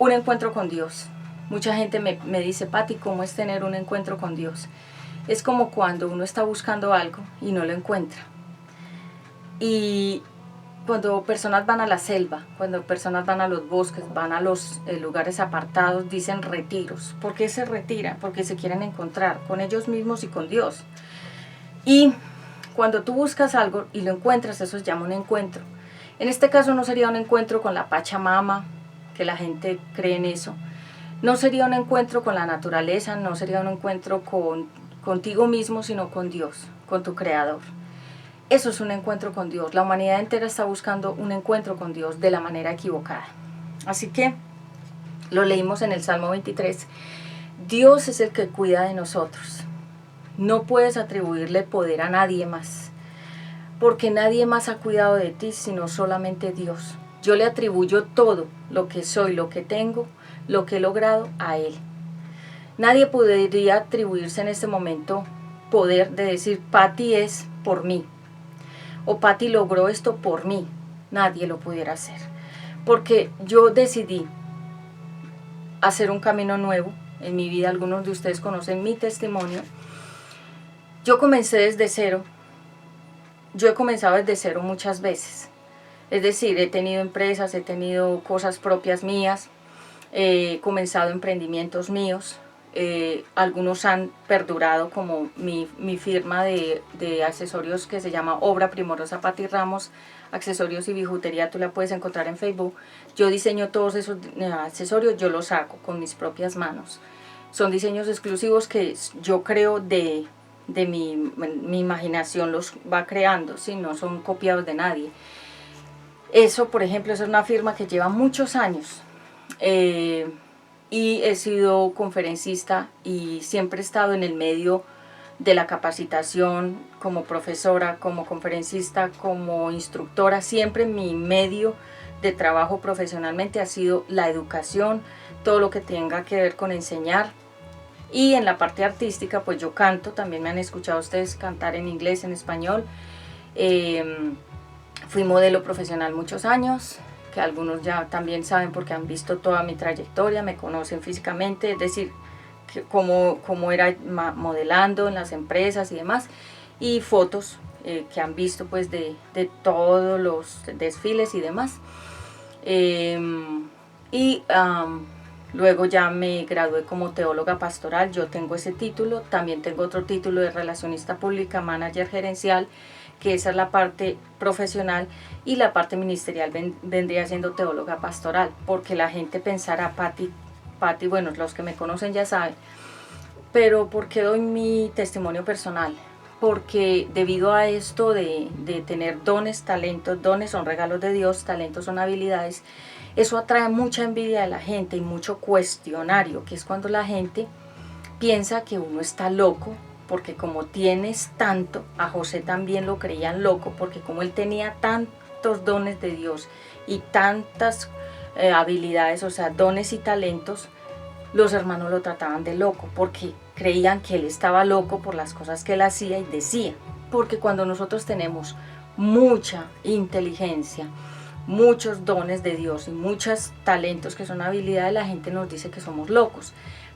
encuentro con Dios, mucha gente me dice, Pati, ¿cómo es tener un encuentro con Dios? Es como cuando uno está buscando algo y no lo encuentra. Y cuando personas van a la selva, cuando personas van a los bosques, van a los lugares apartados, dicen retiros. ¿Por qué se retiran? Porque se quieren encontrar con ellos mismos y con Dios. Y cuando tú buscas algo y lo encuentras, eso se llama un encuentro. En este caso no sería un encuentro con la Pachamama, que la gente cree en eso. No sería un encuentro con la naturaleza, no sería un encuentro contigo mismo, sino con Dios, con tu Creador. Eso es un encuentro con Dios. La humanidad entera está buscando un encuentro con Dios de la manera equivocada. Así que lo leímos en el Salmo 23. Dios es el que cuida de nosotros. No puedes atribuirle poder a nadie más, porque nadie más ha cuidado de ti sino solamente Dios. Yo le atribuyo todo lo que soy, lo que tengo, lo que he logrado a Él. Nadie podría atribuirse en este momento poder de decir, Pati es por mí, o Pati logró esto por mí. Nadie lo pudiera hacer, porque yo decidí hacer un camino nuevo en mi vida. Algunos de ustedes conocen mi testimonio. Yo comencé desde cero. Yo he comenzado desde cero muchas veces. Es decir, he tenido empresas, he tenido cosas propias mías, he comenzado emprendimientos míos. Algunos han perdurado, como mi firma de accesorios que se llama Obra Primorosa Pati Ramos, accesorios y bijutería. Tú la puedes encontrar en Facebook. Yo diseño todos esos accesorios, yo los hago con mis propias manos. Son diseños exclusivos que yo creo de mi imaginación, los va creando, ¿sí? No son copiados de nadie. Eso, por ejemplo, es una firma que lleva muchos años. Y he sido conferencista y siempre he estado en el medio de la capacitación, como profesora, como conferencista, como instructora. Siempre mi medio de trabajo profesionalmente ha sido la educación, todo lo que tenga que ver con enseñar. Y en la parte artística, pues yo canto, también me han escuchado ustedes cantar en inglés, en español. Fui modelo profesional muchos años, que algunos ya también saben porque han visto toda mi trayectoria, me conocen físicamente, es decir, cómo era modelando en las empresas y demás, y fotos que han visto pues de todos los desfiles y demás. Luego ya me gradué como teóloga pastoral. Yo tengo ese título, también tengo otro título de relacionista pública, manager gerencial, que esa es la parte profesional, y la parte ministerial vendría siendo teóloga pastoral, porque la gente pensará, Pati, bueno, los que me conocen ya saben, pero ¿por qué doy mi testimonio personal? Porque debido a esto de tener dones, talentos, dones son regalos de Dios, talentos son habilidades, eso atrae mucha envidia de la gente y mucho cuestionario, que es cuando la gente piensa que uno está loco, porque como tienes tanto, a José también lo creían loco, porque como él tenía tantos dones de Dios y tantas habilidades, o sea, dones y talentos, los hermanos lo trataban de loco, porque creían que él estaba loco por las cosas que él hacía y decía. Porque cuando nosotros tenemos mucha inteligencia, muchos dones de Dios y muchos talentos que son habilidades, la gente nos dice que somos locos.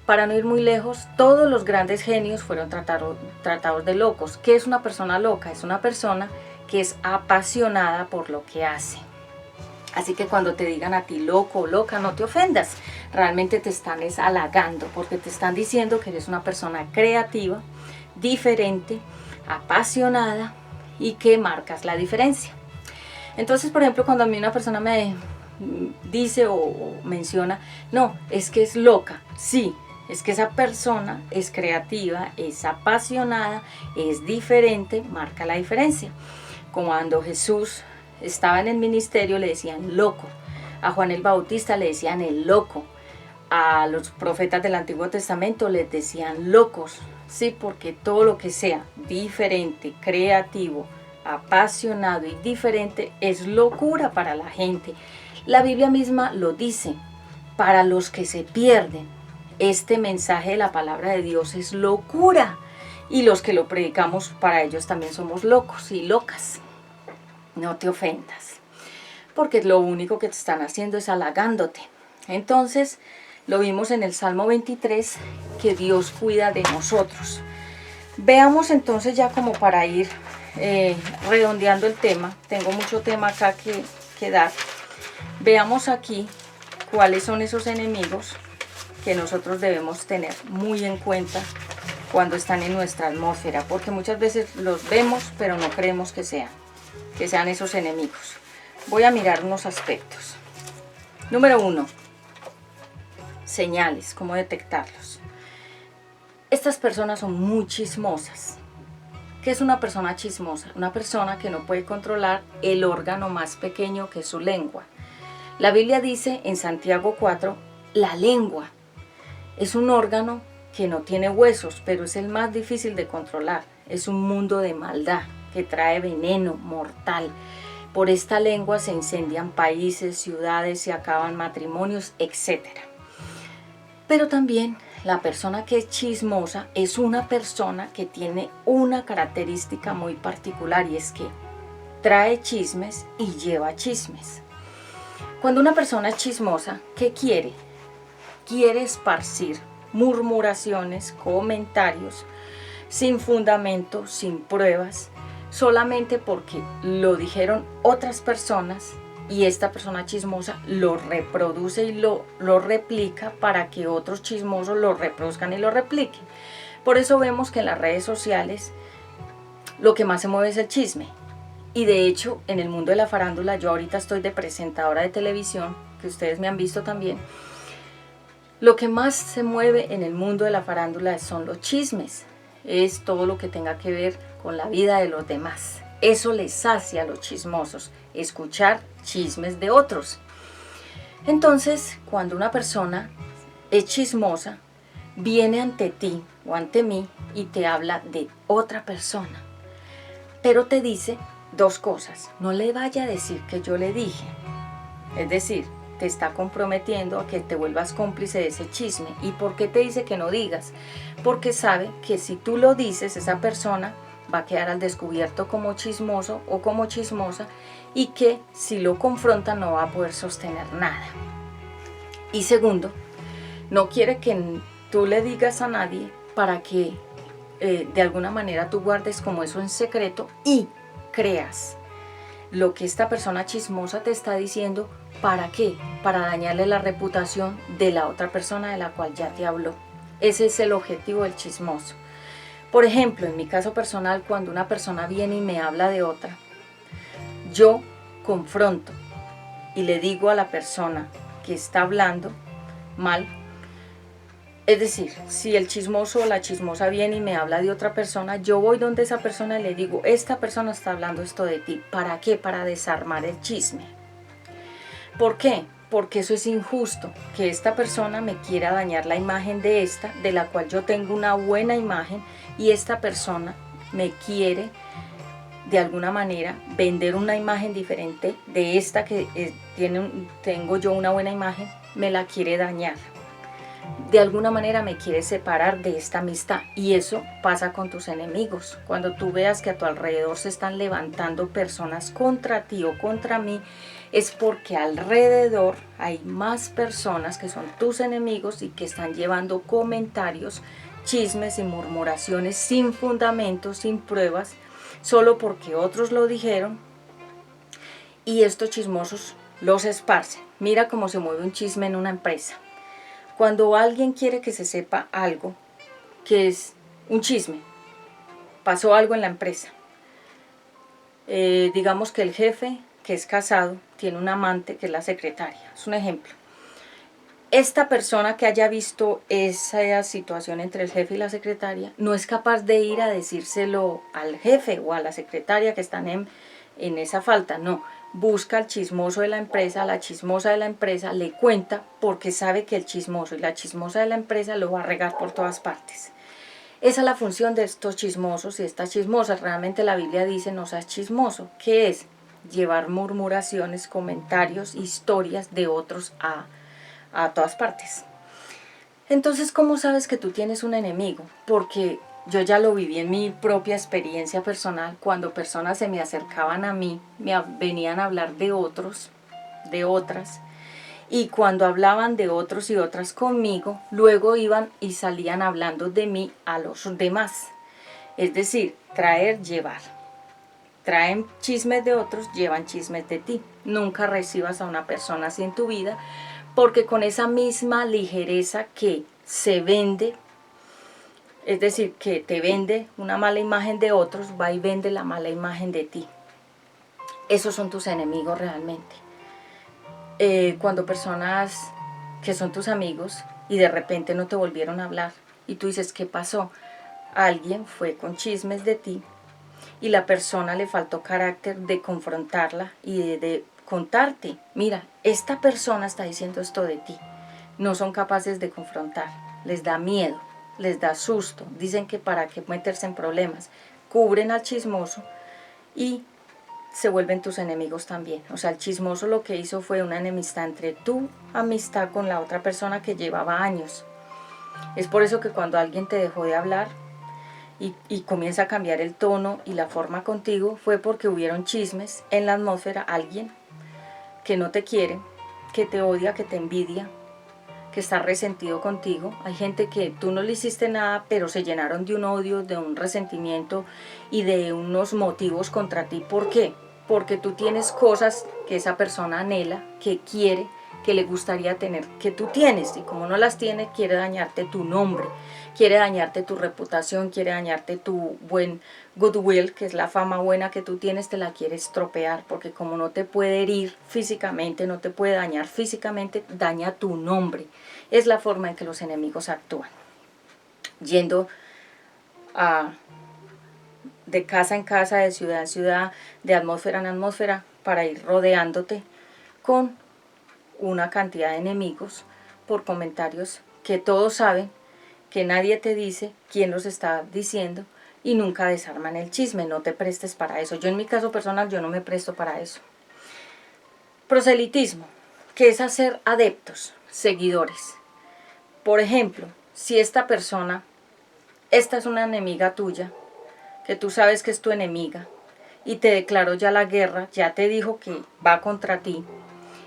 Para no ir muy lejos, todos los grandes genios fueron tratados de locos. ¿Qué es una persona loca? Es una persona que es apasionada por lo que hace. Así que cuando te digan a ti loco o loca, no te ofendas. Realmente te están halagando, porque te están diciendo que eres una persona creativa, diferente, apasionada y que marcas la diferencia. Entonces, por ejemplo, cuando a mí una persona me dice o menciona, no, es que es loca, sí, es que esa persona es creativa, es apasionada, es diferente, marca la diferencia. Como cuando Jesús estaba en el ministerio le decían loco, a Juan el Bautista le decían el loco, a los profetas del Antiguo Testamento les decían locos, sí, porque todo lo que sea diferente, creativo, apasionado y diferente es locura para la gente. La Biblia misma lo dice, para los que se pierden, este mensaje de la palabra de Dios es locura, y los que lo predicamos, para ellos también somos locos y locas. No te ofendas, porque lo único que te están haciendo es halagándote. Entonces, lo vimos en el Salmo 23, que Dios cuida de nosotros. Veamos entonces, ya como para ir redondeando el tema, tengo mucho tema acá que dar. Veamos aquí cuáles son esos enemigos que nosotros debemos tener muy en cuenta cuando están en nuestra atmósfera, porque muchas veces los vemos pero no creemos que sean esos enemigos. Voy a mirar unos aspectos. Número 1, señales, cómo detectarlos. Estas personas son muy chismosas. ¿Qué es una persona chismosa? Una persona que no puede controlar el órgano más pequeño, que es su lengua. La Biblia dice en Santiago 4, la lengua es un órgano que no tiene huesos, pero es el más difícil de controlar. Es un mundo de maldad que trae veneno mortal. Por esta lengua se incendian países, ciudades, se acaban matrimonios, etc. Pero también la persona que es chismosa es una persona que tiene una característica muy particular, y es que trae chismes y lleva chismes. Cuando una persona es chismosa, ¿qué quiere? Quiere esparcir murmuraciones, comentarios, sin fundamento, sin pruebas, solamente porque lo dijeron otras personas, y esta persona chismosa lo reproduce y lo replica para que otros chismosos lo reproduzcan y lo repliquen. Por eso vemos que en las redes sociales lo que más se mueve es el chisme. Y de hecho, en el mundo de la farándula, yo ahorita estoy de presentadora de televisión, que ustedes me han visto también. Lo que más se mueve en el mundo de la farándula son los chismes. Es todo lo que tenga que ver con la vida de los demás. Eso les sacia a los chismosos, escuchar chismes de otros. Entonces, cuando una persona es chismosa, viene ante ti o ante mí y te habla de otra persona, pero te dice dos cosas. No le vaya a decir que yo le dije. Es decir, te está comprometiendo a que te vuelvas cómplice de ese chisme. ¿Y por qué te dice que no digas? Porque sabe que si tú lo dices, esa persona va a quedar al descubierto como chismoso o como chismosa, y que si lo confronta no va a poder sostener nada. Y segundo, no quiere que tú le digas a nadie para que de alguna manera tú guardes como eso en secreto y creas lo que esta persona chismosa te está diciendo. ¿Para qué? Para dañarle la reputación de la otra persona de la cual ya te habló. Ese es el objetivo del chismoso. Por ejemplo, en mi caso personal, cuando una persona viene y me habla de otra, yo confronto y le digo a la persona que está hablando mal. Es decir, si el chismoso o la chismosa viene y me habla de otra persona, yo voy donde esa persona y le digo, esta persona está hablando esto de ti. ¿Para qué? Para desarmar el chisme. ¿Por qué? Porque eso es injusto, que esta persona me quiera dañar la imagen de esta, de la cual yo tengo una buena imagen, y esta persona me quiere de alguna manera vender una imagen diferente de esta que tengo yo una buena imagen, me la quiere dañar. De alguna manera me quiere separar de esta amistad, y eso pasa con tus enemigos. Cuando tú veas que a tu alrededor se están levantando personas contra ti o contra mí, es porque alrededor hay más personas que son tus enemigos y que están llevando comentarios, chismes y murmuraciones sin fundamento, sin pruebas, solo porque otros lo dijeron, y estos chismosos los esparcen. Mira cómo se mueve un chisme en una empresa. Cuando alguien quiere que se sepa algo, que es un chisme, pasó algo en la empresa, digamos que el jefe que es casado tiene un amante que es la secretaria. Es un ejemplo. Esta persona que haya visto esa situación entre el jefe y la secretaria no es capaz de ir a decírselo al jefe o a la secretaria que están en esa falta. No, busca al chismoso de la empresa, a la chismosa de la empresa, le cuenta porque sabe que el chismoso y la chismosa de la empresa lo va a regar por todas partes. Esa es la función de estos chismosos y estas chismosas. Realmente la Biblia dice no seas chismoso. ¿Qué es? Llevar murmuraciones, comentarios, historias de otros a todas partes. Entonces, ¿cómo sabes que tú tienes un enemigo? Porque yo ya lo viví en mi propia experiencia personal. Cuando personas se me acercaban a mí, venían a hablar de otros, de otras, y cuando hablaban de otros y otras conmigo, luego iban y salían hablando de mí a los demás. Es decir, traer, llevar. Traen chismes de otros, llevan chismes de ti. Nunca recibas a una persona así en tu vida, porque con esa misma ligereza que se vende, es decir, que te vende una mala imagen de otros, va y vende la mala imagen de ti. Esos son tus enemigos realmente. Cuando personas que son tus amigos y de repente no te volvieron a hablar y tú dices, ¿qué pasó? Alguien fue con chismes de ti y la persona le faltó carácter de confrontarla y de contarte, mira, esta persona está diciendo esto de ti. No son capaces de confrontar, les da miedo, les da susto, dicen que para qué meterse en problemas, cubren al chismoso y se vuelven tus enemigos también. O sea, el chismoso lo que hizo fue una enemistad entre tu amistad con la otra persona que llevaba años. Es por eso que cuando alguien te dejó de hablar y comienza a cambiar el tono y la forma contigo, fue porque hubieron chismes en la atmósfera, alguien que no te quiere, que te odia, que te envidia, que está resentido contigo. Hay gente que tú no le hiciste nada, pero se llenaron de un odio, de un resentimiento y de unos motivos contra ti. ¿Por qué? Porque tú tienes cosas que esa persona anhela, que quiere, que le gustaría tener, que tú tienes, y como no las tiene, quiere dañarte tu nombre, quiere dañarte tu reputación, quiere dañarte tu buen goodwill, que es la fama buena que tú tienes, te la quiere estropear, porque como no te puede herir físicamente, no te puede dañar físicamente, daña tu nombre. Es la forma en que los enemigos actúan, yendo de casa en casa, de ciudad en ciudad, de atmósfera en atmósfera, para ir rodeándote con una cantidad de enemigos por comentarios que todos saben, que nadie te dice quién los está diciendo y nunca desarman el chisme. No te prestes para eso. Yo en mi caso personal, yo no me presto para eso. Proselitismo, que es hacer adeptos, seguidores. Por ejemplo, si esta persona, esta es una enemiga tuya, que tú sabes que es tu enemiga, y te declaró ya la guerra, ya te dijo que va contra ti,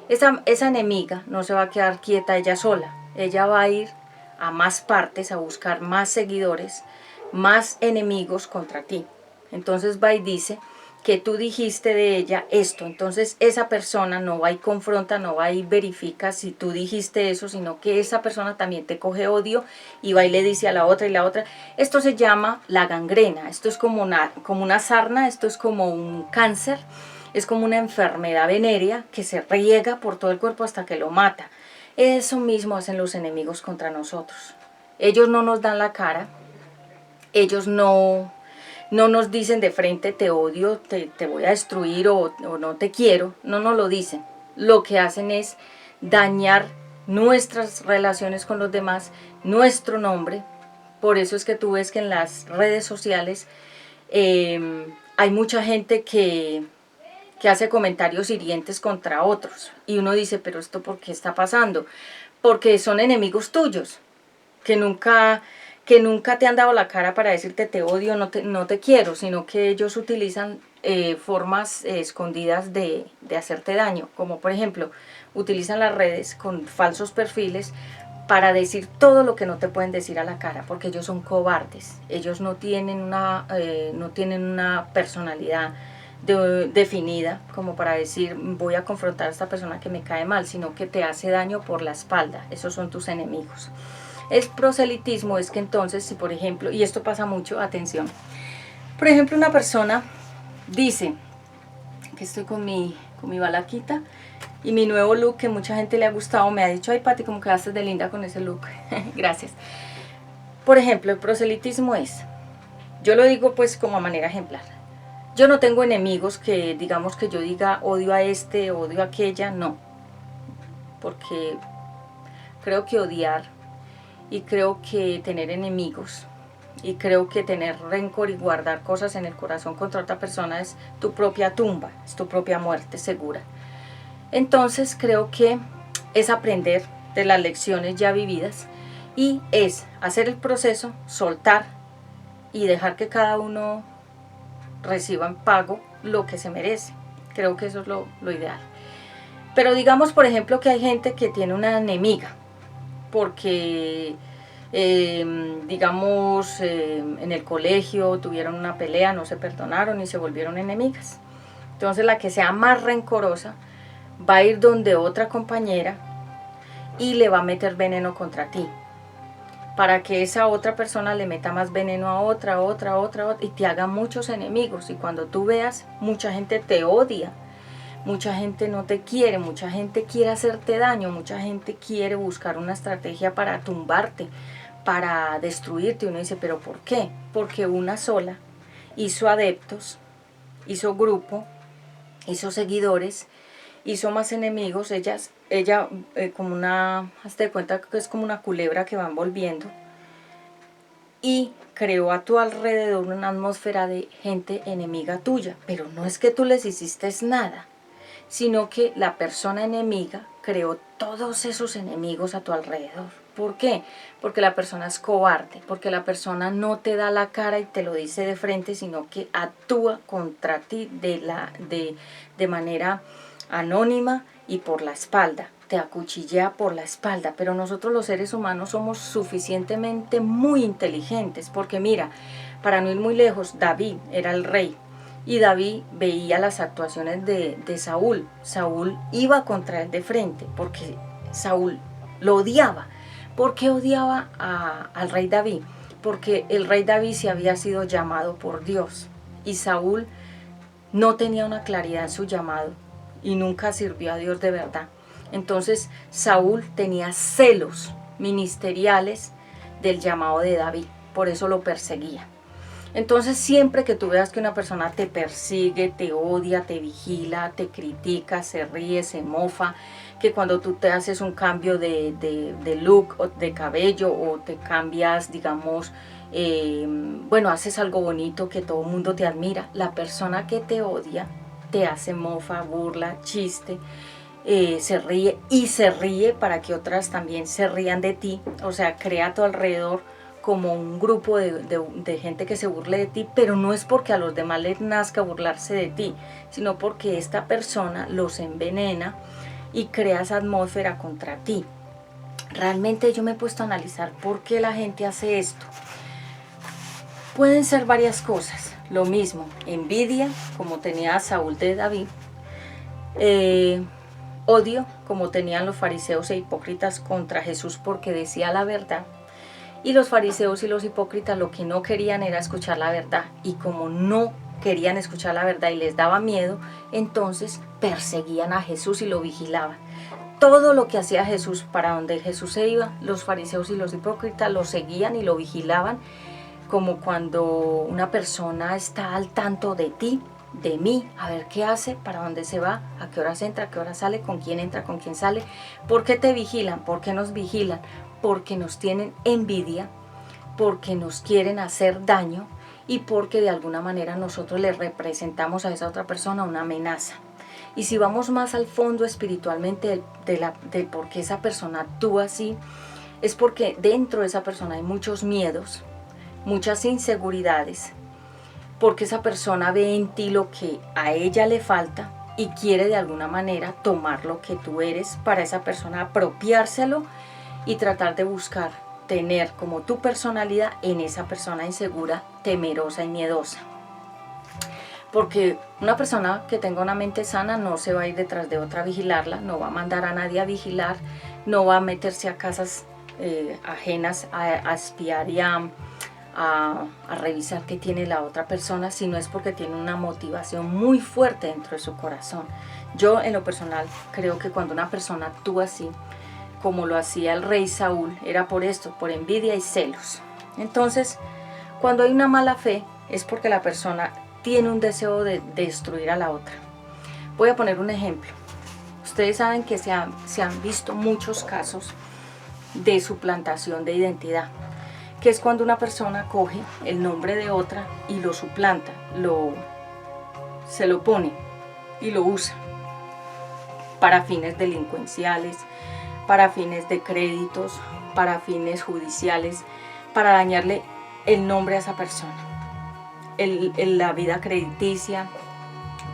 esa enemiga no se va a quedar quieta ella sola. Ella va a ir a más partes a buscar más seguidores, más enemigos contra ti. Entonces va y dice que tú dijiste de ella esto. Entonces esa persona no va y confronta, no va y verifica si tú dijiste eso, sino que esa persona también te coge odio y va y le dice a la otra y la otra. Esto se llama la gangrena. Esto es como una sarna, esto es como un cáncer. Es como una enfermedad venérea que se riega por todo el cuerpo hasta que lo mata. Eso mismo hacen los enemigos contra nosotros. Ellos no nos dan la cara, ellos no nos dicen de frente te odio, te voy a destruir o no te quiero, no nos lo dicen. Lo que hacen es dañar nuestras relaciones con los demás, nuestro nombre. Por eso es que tú ves que en las redes sociales hay mucha gente que hace comentarios hirientes contra otros. Y uno dice, pero ¿esto por qué está pasando? Porque son enemigos tuyos, que nunca te han dado la cara para decirte te odio, no te quiero, sino que ellos utilizan formas escondidas de hacerte daño. Como por ejemplo, utilizan las redes con falsos perfiles para decir todo lo que no te pueden decir a la cara, porque ellos son cobardes. Ellos no tienen una personalidad definida como para decir voy a confrontar a esta persona que me cae mal, sino que te hace daño por la espalda. Esos son tus enemigos. El proselitismo es que entonces, si por ejemplo, y esto pasa mucho, atención, por ejemplo una persona dice, que estoy con mi con mi balaquita y mi nuevo look que mucha gente le ha gustado. Me ha dicho, ay Pati, como quedaste de linda con ese look. Gracias. Por ejemplo, el proselitismo es, yo lo digo pues como a manera ejemplar. Yo no tengo enemigos que digamos que yo diga odio a este, odio a aquella, no. Porque creo que odiar y creo que tener enemigos y creo que tener rencor y guardar cosas en el corazón contra otra persona es tu propia tumba, es tu propia muerte segura. Entonces creo que es aprender de las lecciones ya vividas y es hacer el proceso, soltar y dejar que cada uno reciba en pago lo que se merece. Creo que eso es lo ideal. Pero digamos, por ejemplo, que hay gente que tiene una enemiga porque, digamos, en el colegio tuvieron una pelea, no se perdonaron y se volvieron enemigas. Entonces la que sea más rencorosa va a ir donde otra compañera y le va a meter veneno contra ti, para que esa otra persona le meta más veneno a otra, y te haga muchos enemigos. Y cuando tú veas, mucha gente te odia, mucha gente no te quiere, mucha gente quiere hacerte daño, mucha gente quiere buscar una estrategia para tumbarte, para destruirte. Uno dice, ¿pero por qué? Porque una sola hizo adeptos, hizo grupo, hizo seguidores, hizo más enemigos. Ella como una, hazte de cuenta que es como una culebra que va envolviendo, y creó a tu alrededor una atmósfera de gente enemiga tuya. Pero no es que tú les hiciste nada, sino que la persona enemiga creó todos esos enemigos a tu alrededor. ¿Por qué? Porque la persona es cobarde, porque la persona no te da la cara y te lo dice de frente, sino que actúa contra ti de manera anónima y por la espalda, te acuchilla por la espalda. Pero nosotros los seres humanos somos suficientemente muy inteligentes, porque mira, para no ir muy lejos, David era el rey, y David veía las actuaciones de Saúl. Saúl iba contra él de frente, porque Saúl lo odiaba. ¿Por qué odiaba al rey David? Porque el rey David sí había sido llamado por Dios, y Saúl no tenía una claridad en su llamado, y nunca sirvió a Dios de verdad. Entonces Saúl tenía celos ministeriales del llamado de David, por eso lo perseguía. Entonces siempre que tú veas que una persona te persigue, te odia, te vigila, te critica, se ríe, se mofa, que cuando tú te haces un cambio de look o de cabello, o te cambias, digamos, bueno, haces algo bonito que todo el mundo te admira, la persona que te odia te hace mofa, burla, chiste, se ríe, y se ríe para que otras también se rían de ti. O sea, crea a tu alrededor como un grupo de gente que se burle de ti, pero no es porque a los demás les nazca burlarse de ti, sino porque esta persona los envenena y crea esa atmósfera contra ti. Realmente yo me he puesto a analizar por qué la gente hace esto. Pueden ser varias cosas. Lo mismo, envidia, como tenía Saúl de David, odio, como tenían los fariseos e hipócritas contra Jesús porque decía la verdad. Y los fariseos y los hipócritas lo que no querían era escuchar la verdad, y como no querían escuchar la verdad y les daba miedo, entonces perseguían a Jesús y lo vigilaban. Todo lo que hacía Jesús, para donde Jesús se iba, los fariseos y los hipócritas lo seguían y lo vigilaban, como cuando una persona está al tanto de ti, de mí, a ver qué hace, para dónde se va, a qué horas entra, a qué hora sale, con quién entra, con quién sale. ¿Por qué te vigilan? ¿Por qué nos vigilan? Porque nos tienen envidia, porque nos quieren hacer daño, y porque de alguna manera nosotros le representamos a esa otra persona una amenaza. Y si vamos más al fondo espiritualmente de por qué esa persona actúa así, es porque dentro de esa persona hay muchos miedos, muchas inseguridades, porque esa persona ve en ti lo que a ella le falta y quiere de alguna manera tomar lo que tú eres para esa persona, apropiárselo y tratar de buscar tener como tu personalidad en esa persona insegura, temerosa y miedosa. Porque una persona que tenga una mente sana no se va a ir detrás de otra a vigilarla, no va a mandar a nadie a vigilar, no va a meterse a casas ajenas a espiar y a revisar qué tiene la otra persona, sino es porque tiene una motivación muy fuerte dentro de su corazón. Yo en lo personal creo que cuando una persona actúa así, como lo hacía el rey Saúl, era por esto, por envidia y celos. Entonces, cuando hay una mala fe, es porque la persona tiene un deseo de destruir a la otra. Voy a poner un ejemplo. Ustedes saben que se han visto muchos casos de suplantación de identidad, que es cuando una persona coge el nombre de otra y lo suplanta, se lo pone y lo usa para fines delincuenciales, para fines de créditos, para fines judiciales, para dañarle el nombre a esa persona, la vida crediticia,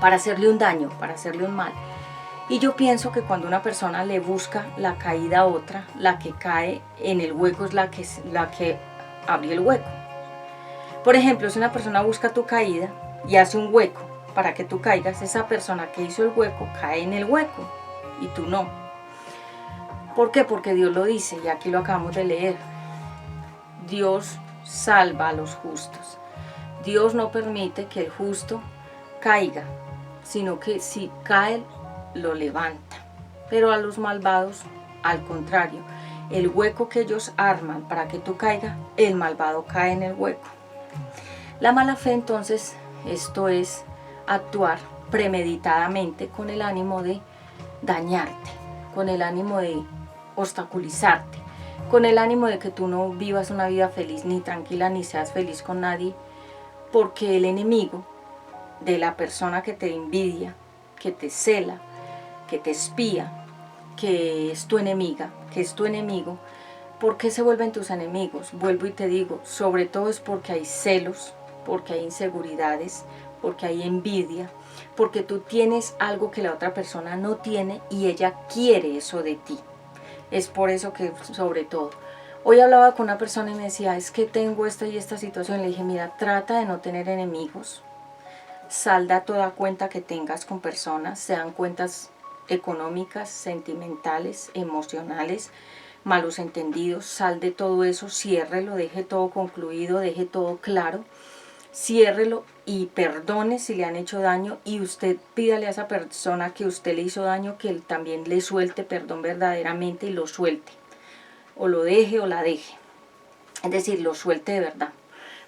para hacerle un daño, para hacerle un mal. Y yo pienso que cuando una persona le busca la caída a otra, la que cae en el hueco es la que abre el hueco. Por ejemplo, si una persona busca tu caída y hace un hueco para que tú caigas, esa persona que hizo el hueco cae en el hueco y tú no. ¿Por qué? Porque Dios lo dice, y aquí lo acabamos de leer. Dios salva a los justos. Dios no permite que el justo caiga, sino que si cae, lo levanta. Pero a los malvados, al contrario, el hueco que ellos arman para que tú caigas, el malvado cae en el hueco. La mala fe, entonces, esto es actuar premeditadamente con el ánimo de dañarte, con el ánimo de obstaculizarte, con el ánimo de que tú no vivas una vida feliz ni tranquila ni seas feliz con nadie, porque el enemigo de la persona que te envidia, que te cela, que te espía, que es tu enemiga, que es tu enemigo, ¿por qué se vuelven tus enemigos? Vuelvo y te digo, sobre todo es porque hay celos, porque hay inseguridades, porque hay envidia, porque tú tienes algo que la otra persona no tiene y ella quiere eso de ti. Es por eso que, sobre todo, hoy hablaba con una persona y me decía, es que tengo esta y esta situación. Le dije, mira, trata de no tener enemigos, salda toda cuenta que tengas con personas, sean cuentas económicas, sentimentales, emocionales, malos entendidos, sal de todo eso, ciérrelo, deje todo concluido, deje todo claro, ciérrelo y perdone si le han hecho daño, y usted pídale a esa persona que usted le hizo daño que él también le suelte perdón verdaderamente y lo suelte, o lo deje o la deje, es decir, lo suelte de verdad.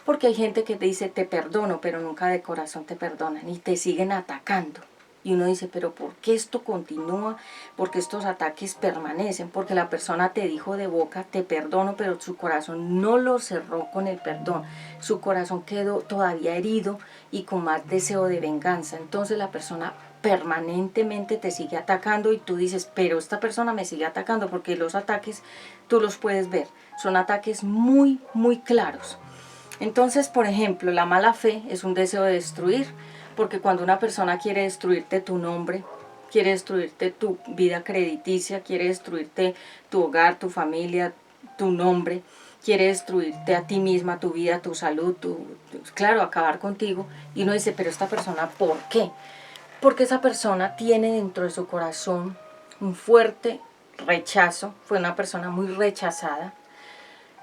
Porque hay gente que te dice te perdono, pero nunca de corazón te perdonan y te siguen atacando. Y uno dice, pero ¿por qué esto continúa? ¿Por qué estos ataques permanecen? Porque la persona te dijo de boca, te perdono, pero su corazón no lo cerró con el perdón. Su corazón quedó todavía herido y con más deseo de venganza. Entonces la persona permanentemente te sigue atacando y tú dices, pero esta persona me sigue atacando, porque los ataques tú los puedes ver. Son ataques muy, muy claros. Entonces, por ejemplo, la mala fe es un deseo de destruir, porque cuando una persona quiere destruirte tu nombre, quiere destruirte tu vida crediticia, quiere destruirte tu hogar, tu familia, tu nombre, quiere destruirte a ti misma, tu vida, tu salud, claro, acabar contigo, y uno dice, pero esta persona, ¿por qué? Porque esa persona tiene dentro de su corazón un fuerte rechazo, fue una persona muy rechazada,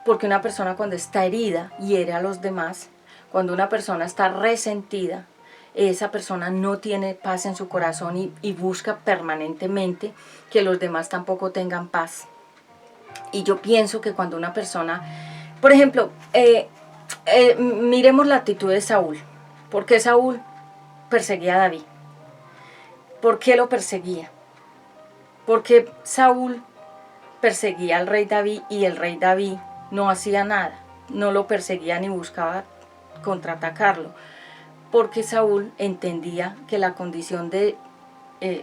porque una persona cuando está herida hiere a los demás, cuando una persona está resentida, esa persona no tiene paz en su corazón y busca permanentemente que los demás tampoco tengan paz. Y yo pienso que cuando una persona, por ejemplo, miremos la actitud de Saúl. ¿Por qué Saúl perseguía a David? ¿Por qué lo perseguía? Porque Saúl perseguía al rey David y el rey David no hacía nada, no lo perseguía ni buscaba contraatacarlo, porque Saúl entendía que la condición de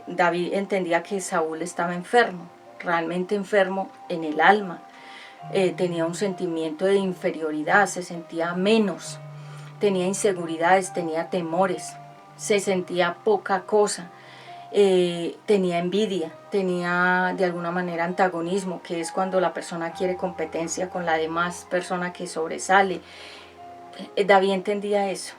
David entendía que Saúl estaba enfermo, realmente enfermo en el alma, tenía un sentimiento de inferioridad, se sentía menos, tenía inseguridades, tenía temores, se sentía poca cosa. Tenía envidia, tenía de alguna manera antagonismo, que es cuando la persona quiere competencia con la demás persona que sobresale. David entendía eso.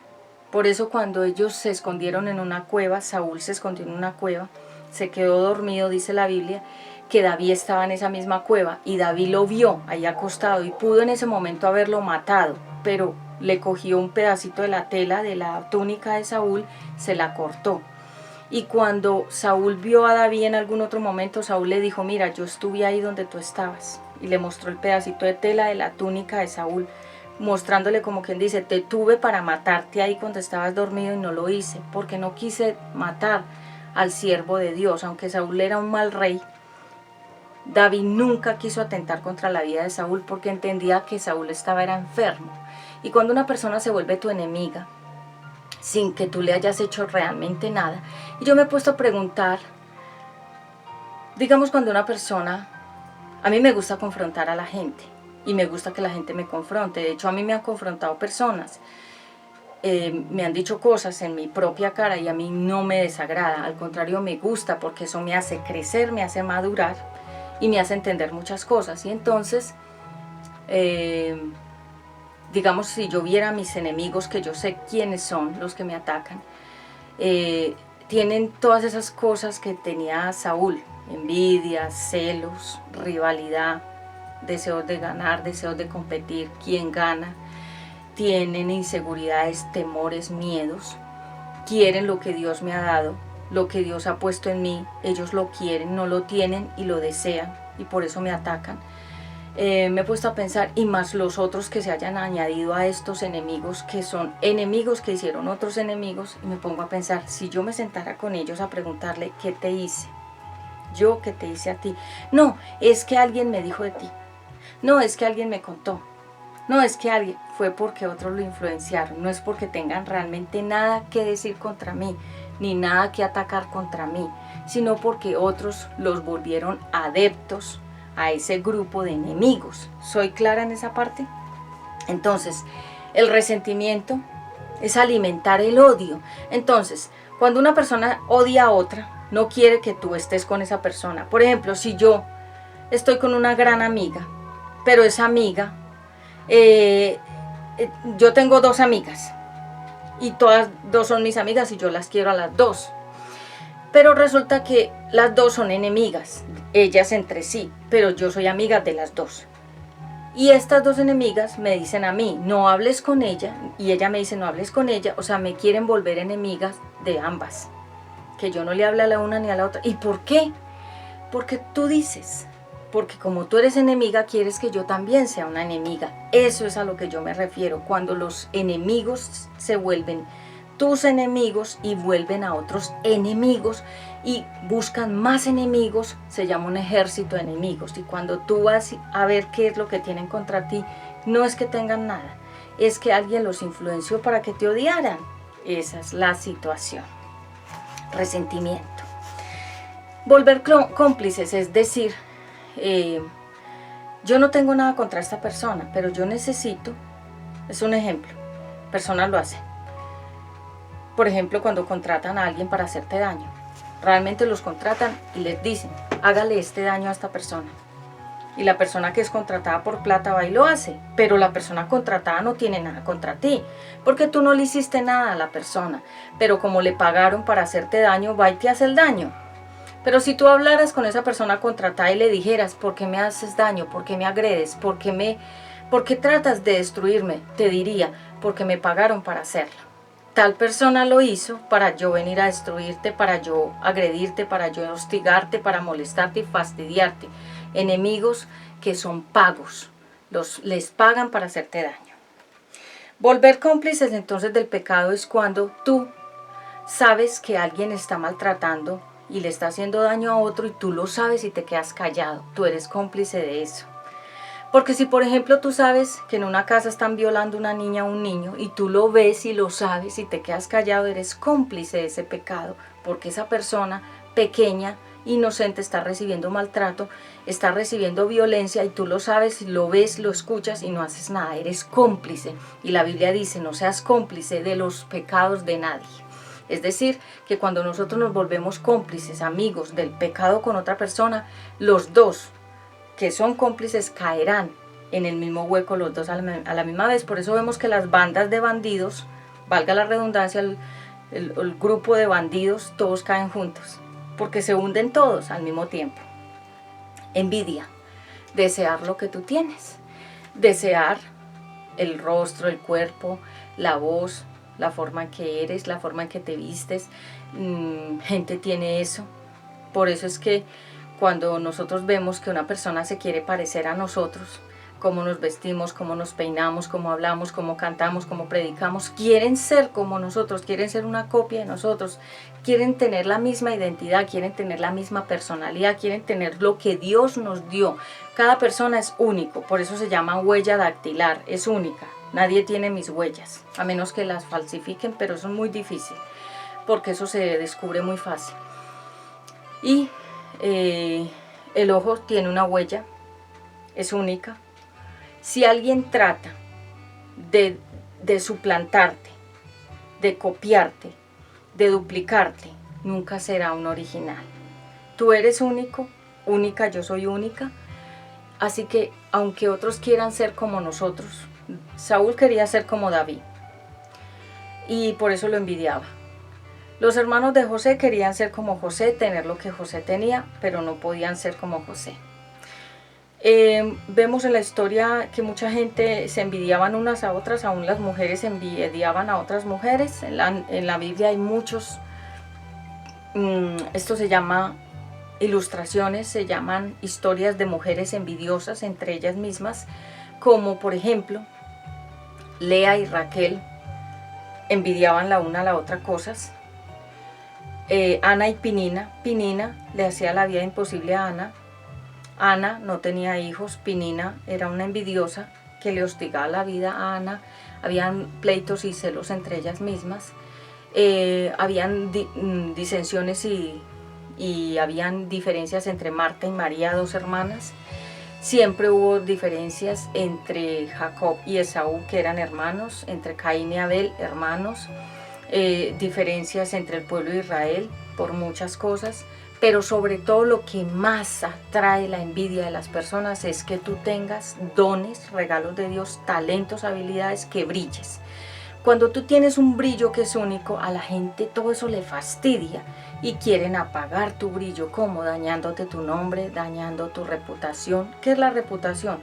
Por eso cuando ellos se escondieron en una cueva, Saúl se escondió en una cueva, se quedó dormido, dice la Biblia, que David estaba en esa misma cueva y David lo vio ahí acostado y pudo en ese momento haberlo matado, pero le cogió un pedacito de la tela de la túnica de Saúl, se la cortó. Y cuando Saúl vio a David en algún otro momento, Saúl le dijo, mira, yo estuve ahí donde tú estabas. Y le mostró el pedacito de tela de la túnica de Saúl, mostrándole como quien dice, te tuve para matarte ahí cuando estabas dormido y no lo hice, porque no quise matar al siervo de Dios. Aunque Saúl era un mal rey, David nunca quiso atentar contra la vida de Saúl porque entendía que Saúl era enfermo. Y cuando una persona se vuelve tu enemiga, sin que tú le hayas hecho realmente nada, y yo me he puesto a preguntar, digamos cuando una persona, a mí me gusta confrontar a la gente, y me gusta que la gente me confronte. De hecho, a mí me han confrontado personas, me han dicho cosas en mi propia cara y a mí no me desagrada, al contrario me gusta porque eso me hace crecer, me hace madurar y me hace entender muchas cosas. Y entonces, digamos, si yo viera a mis enemigos, que yo sé quiénes son los que me atacan, tienen todas esas cosas que tenía Saúl: envidia, celos, rivalidad, deseos de ganar, deseos de competir, quién gana. Tienen inseguridades, temores, miedos. Quieren lo que Dios me ha dado, lo que Dios ha puesto en mí. Ellos lo quieren, no lo tienen y lo desean, y por eso me atacan. Me he puesto a pensar, y más los otros que se hayan añadido a estos enemigos, que son enemigos que hicieron otros enemigos, y me pongo a pensar, si yo me sentara con ellos a preguntarle, ¿qué te hice? Yo, ¿qué te hice a ti? No, es que alguien me dijo de ti. No, es que alguien me contó. No, es que alguien, fue porque otros lo influenciaron. No es porque tengan realmente nada que decir contra mí, ni nada que atacar contra mí, sino porque otros los volvieron adeptos a ese grupo de enemigos. ¿Soy clara en esa parte? Entonces, el resentimiento es alimentar el odio. Entonces, cuando una persona odia a otra, no quiere que tú estés con esa persona. Por ejemplo, si yo estoy con una gran amiga, pero esa amiga, yo tengo dos amigas, y todas dos son mis amigas y yo las quiero a las dos. Pero resulta que las dos son enemigas, ellas entre sí, pero yo soy amiga de las dos. Y estas dos enemigas me dicen a mí, no hables con ella, y ella me dice, no hables con ella. O sea, me quieren volver enemigas de ambas, que yo no le hable a la una ni a la otra. ¿Y por qué? Porque tú dices, porque como tú eres enemiga, quieres que yo también sea una enemiga. Eso es a lo que yo me refiero, cuando los enemigos se vuelven tus enemigos y vuelven a otros enemigos y buscan más enemigos, se llama un ejército de enemigos. Y cuando tú vas a ver qué es lo que tienen contra ti, no es que tengan nada, es que alguien los influenció para que te odiaran. Esa es la situación. Resentimiento. Volver cómplices, es decir, yo no tengo nada contra esta persona, pero yo necesito, es un ejemplo, personas lo hacen. Por ejemplo, cuando contratan a alguien para hacerte daño, realmente los contratan y les dicen, hágale este daño a esta persona. Y la persona que es contratada por plata va y lo hace, pero la persona contratada no tiene nada contra ti, porque tú no le hiciste nada a la persona, pero como le pagaron para hacerte daño, va y te hace el daño. Pero si tú hablaras con esa persona contratada y le dijeras, ¿por qué me haces daño? ¿Por qué me agredes? ¿Por qué tratas de destruirme? Te diría, porque me pagaron para hacerlo. Tal persona lo hizo para yo venir a destruirte, para yo agredirte, para yo hostigarte, para molestarte y fastidiarte. Enemigos que son pagos, les pagan para hacerte daño. Volver cómplices entonces del pecado es cuando tú sabes que alguien está maltratando y le está haciendo daño a otro y tú lo sabes y te quedas callado. Tú eres cómplice de eso. Porque si por ejemplo tú sabes que en una casa están violando a una niña o un niño y tú lo ves y lo sabes y te quedas callado, eres cómplice de ese pecado, porque esa persona pequeña, inocente, está recibiendo maltrato, está recibiendo violencia y tú lo sabes, lo ves, lo escuchas y no haces nada, eres cómplice. Y la Biblia dice, no seas cómplice de los pecados de nadie. Es decir, que cuando nosotros nos volvemos cómplices, amigos del pecado con otra persona, los dos que son cómplices caerán en el mismo hueco los dos a la misma vez. Por eso vemos que las bandas de bandidos, valga la redundancia, el grupo de bandidos, todos caen juntos, porque se hunden todos al mismo tiempo. Envidia, desear lo que tú tienes, desear el rostro, el cuerpo, la voz, la forma en que eres, la forma en que te vistes. Gente tiene eso. Por eso es que cuando nosotros vemos que una persona se quiere parecer a nosotros, cómo nos vestimos, cómo nos peinamos, cómo hablamos, cómo cantamos, cómo predicamos, quieren ser como nosotros, quieren ser una copia de nosotros, quieren tener la misma identidad, quieren tener la misma personalidad, quieren tener lo que Dios nos dio. Cada persona es único, por eso se llama huella dactilar, es única. Nadie tiene mis huellas, a menos que las falsifiquen, pero eso es muy difícil, porque eso se descubre muy fácil. Y el ojo tiene una huella, es única. Si alguien trata de suplantarte, de copiarte, de duplicarte, nunca será un original. Tú eres único, única, yo soy única. Así que aunque otros quieran ser como nosotros, Saúl quería ser como David y por eso lo envidiaba. Los hermanos de José querían ser como José, tener lo que José tenía, pero no podían ser como José. Vemos en la historia que mucha gente se envidiaban unas a otras, aún las mujeres envidiaban a otras mujeres. En la Biblia hay muchos, esto se llama ilustraciones, se llaman historias de mujeres envidiosas entre ellas mismas, como por ejemplo, Lea y Raquel envidiaban la una a la otra cosas. Ana y Pinina le hacía la vida imposible a Ana. Ana no tenía hijos, Pinina era una envidiosa que le hostigaba la vida a Ana. Habían pleitos y celos entre ellas mismas. Habían disensiones y habían diferencias entre Marta y María, dos hermanas. Siempre hubo diferencias entre Jacob y Esaú, que eran hermanos, entre Caín y Abel, hermanos. Diferencias entre el pueblo de Israel por muchas cosas. Pero sobre todo lo que más atrae la envidia de las personas es que tú tengas dones, regalos de Dios, talentos, habilidades, que brilles. Cuando tú tienes un brillo que es único, a la gente todo eso le fastidia y quieren apagar tu brillo. ¿Cómo? Dañándote tu nombre, dañando tu reputación. ¿Qué es la reputación?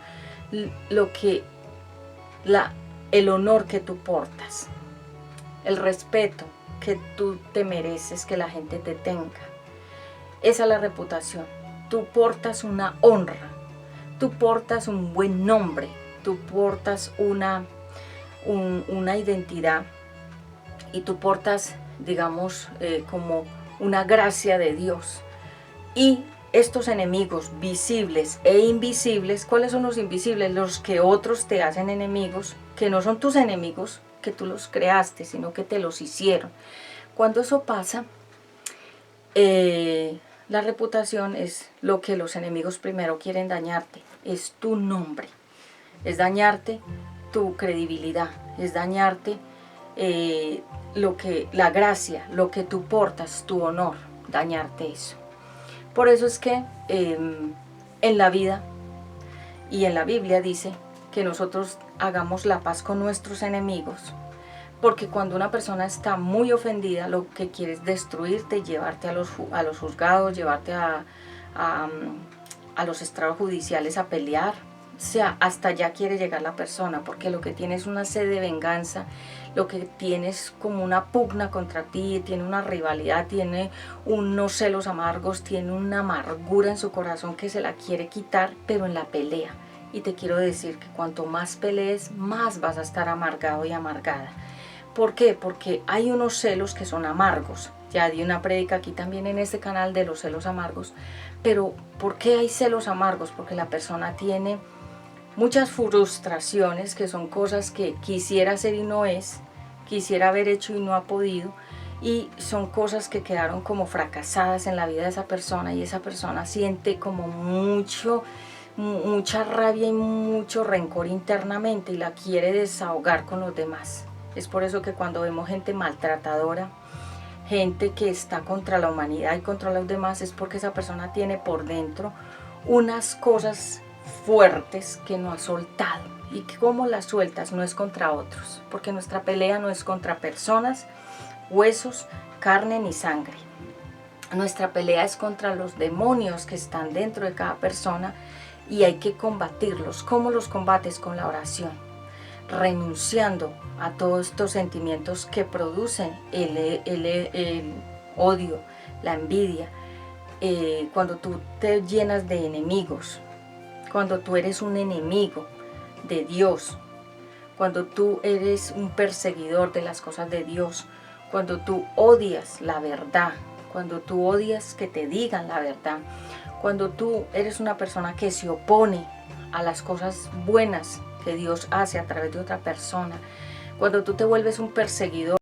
El honor que tú portas, el respeto que tú te mereces que la gente te tenga. Esa es la reputación. Tú portas una honra, tú portas un buen nombre, tú portas una identidad y tú portas, digamos, como una gracia de Dios. Y estos enemigos visibles e invisibles, ¿cuáles son los invisibles? Los que otros te hacen enemigos, que no son tus enemigos, que tú los creaste, sino que te los hicieron. Cuando eso pasa, la reputación es lo que los enemigos primero quieren dañarte, es tu nombre, es dañarte tu credibilidad, es dañarte la gracia, lo que tú portas, tu honor, dañarte eso. Por eso es que en la vida y en la Biblia dice que nosotros hagamos la paz con nuestros enemigos. Porque cuando una persona está muy ofendida, lo que quiere es destruirte, llevarte a los juzgados, llevarte a los estrados judiciales a pelear. O sea, hasta allá quiere llegar la persona, porque lo que tiene es una sed de venganza, lo que tiene es como una pugna contra ti, tiene una rivalidad, tiene unos celos amargos, tiene una amargura en su corazón que se la quiere quitar, pero en la pelea. Y te quiero decir que cuanto más pelees, más vas a estar amargado y amargada. ¿Por qué? Porque hay unos celos que son amargos. Ya di una prédica aquí también en este canal de los celos amargos. Pero ¿por qué hay celos amargos? Porque la persona tiene muchas frustraciones, que son cosas que quisiera hacer y no es, quisiera haber hecho y no ha podido. Y son cosas que quedaron como fracasadas en la vida de esa persona. Y esa persona siente como mucha rabia y mucho rencor internamente y la quiere desahogar con los demás. Es por eso que cuando vemos gente maltratadora, gente que está contra la humanidad y contra los demás, es porque esa persona tiene por dentro unas cosas fuertes que no ha soltado. Y que como las sueltas no es contra otros, porque nuestra pelea no es contra personas, huesos, carne ni sangre. Nuestra pelea es contra los demonios que están dentro de cada persona y hay que combatirlos. ¿Cómo los combates? Con la oración. renunciando a todos estos sentimientos que producen el odio, la envidia, cuando tú te llenas de enemigos, cuando tú eres un enemigo de Dios, cuando tú eres un perseguidor de las cosas de Dios, cuando tú odias la verdad, cuando tú odias que te digan la verdad, cuando tú eres una persona que se opone a las cosas buenas que Dios hace a través de otra persona, cuando tú te vuelves un perseguidor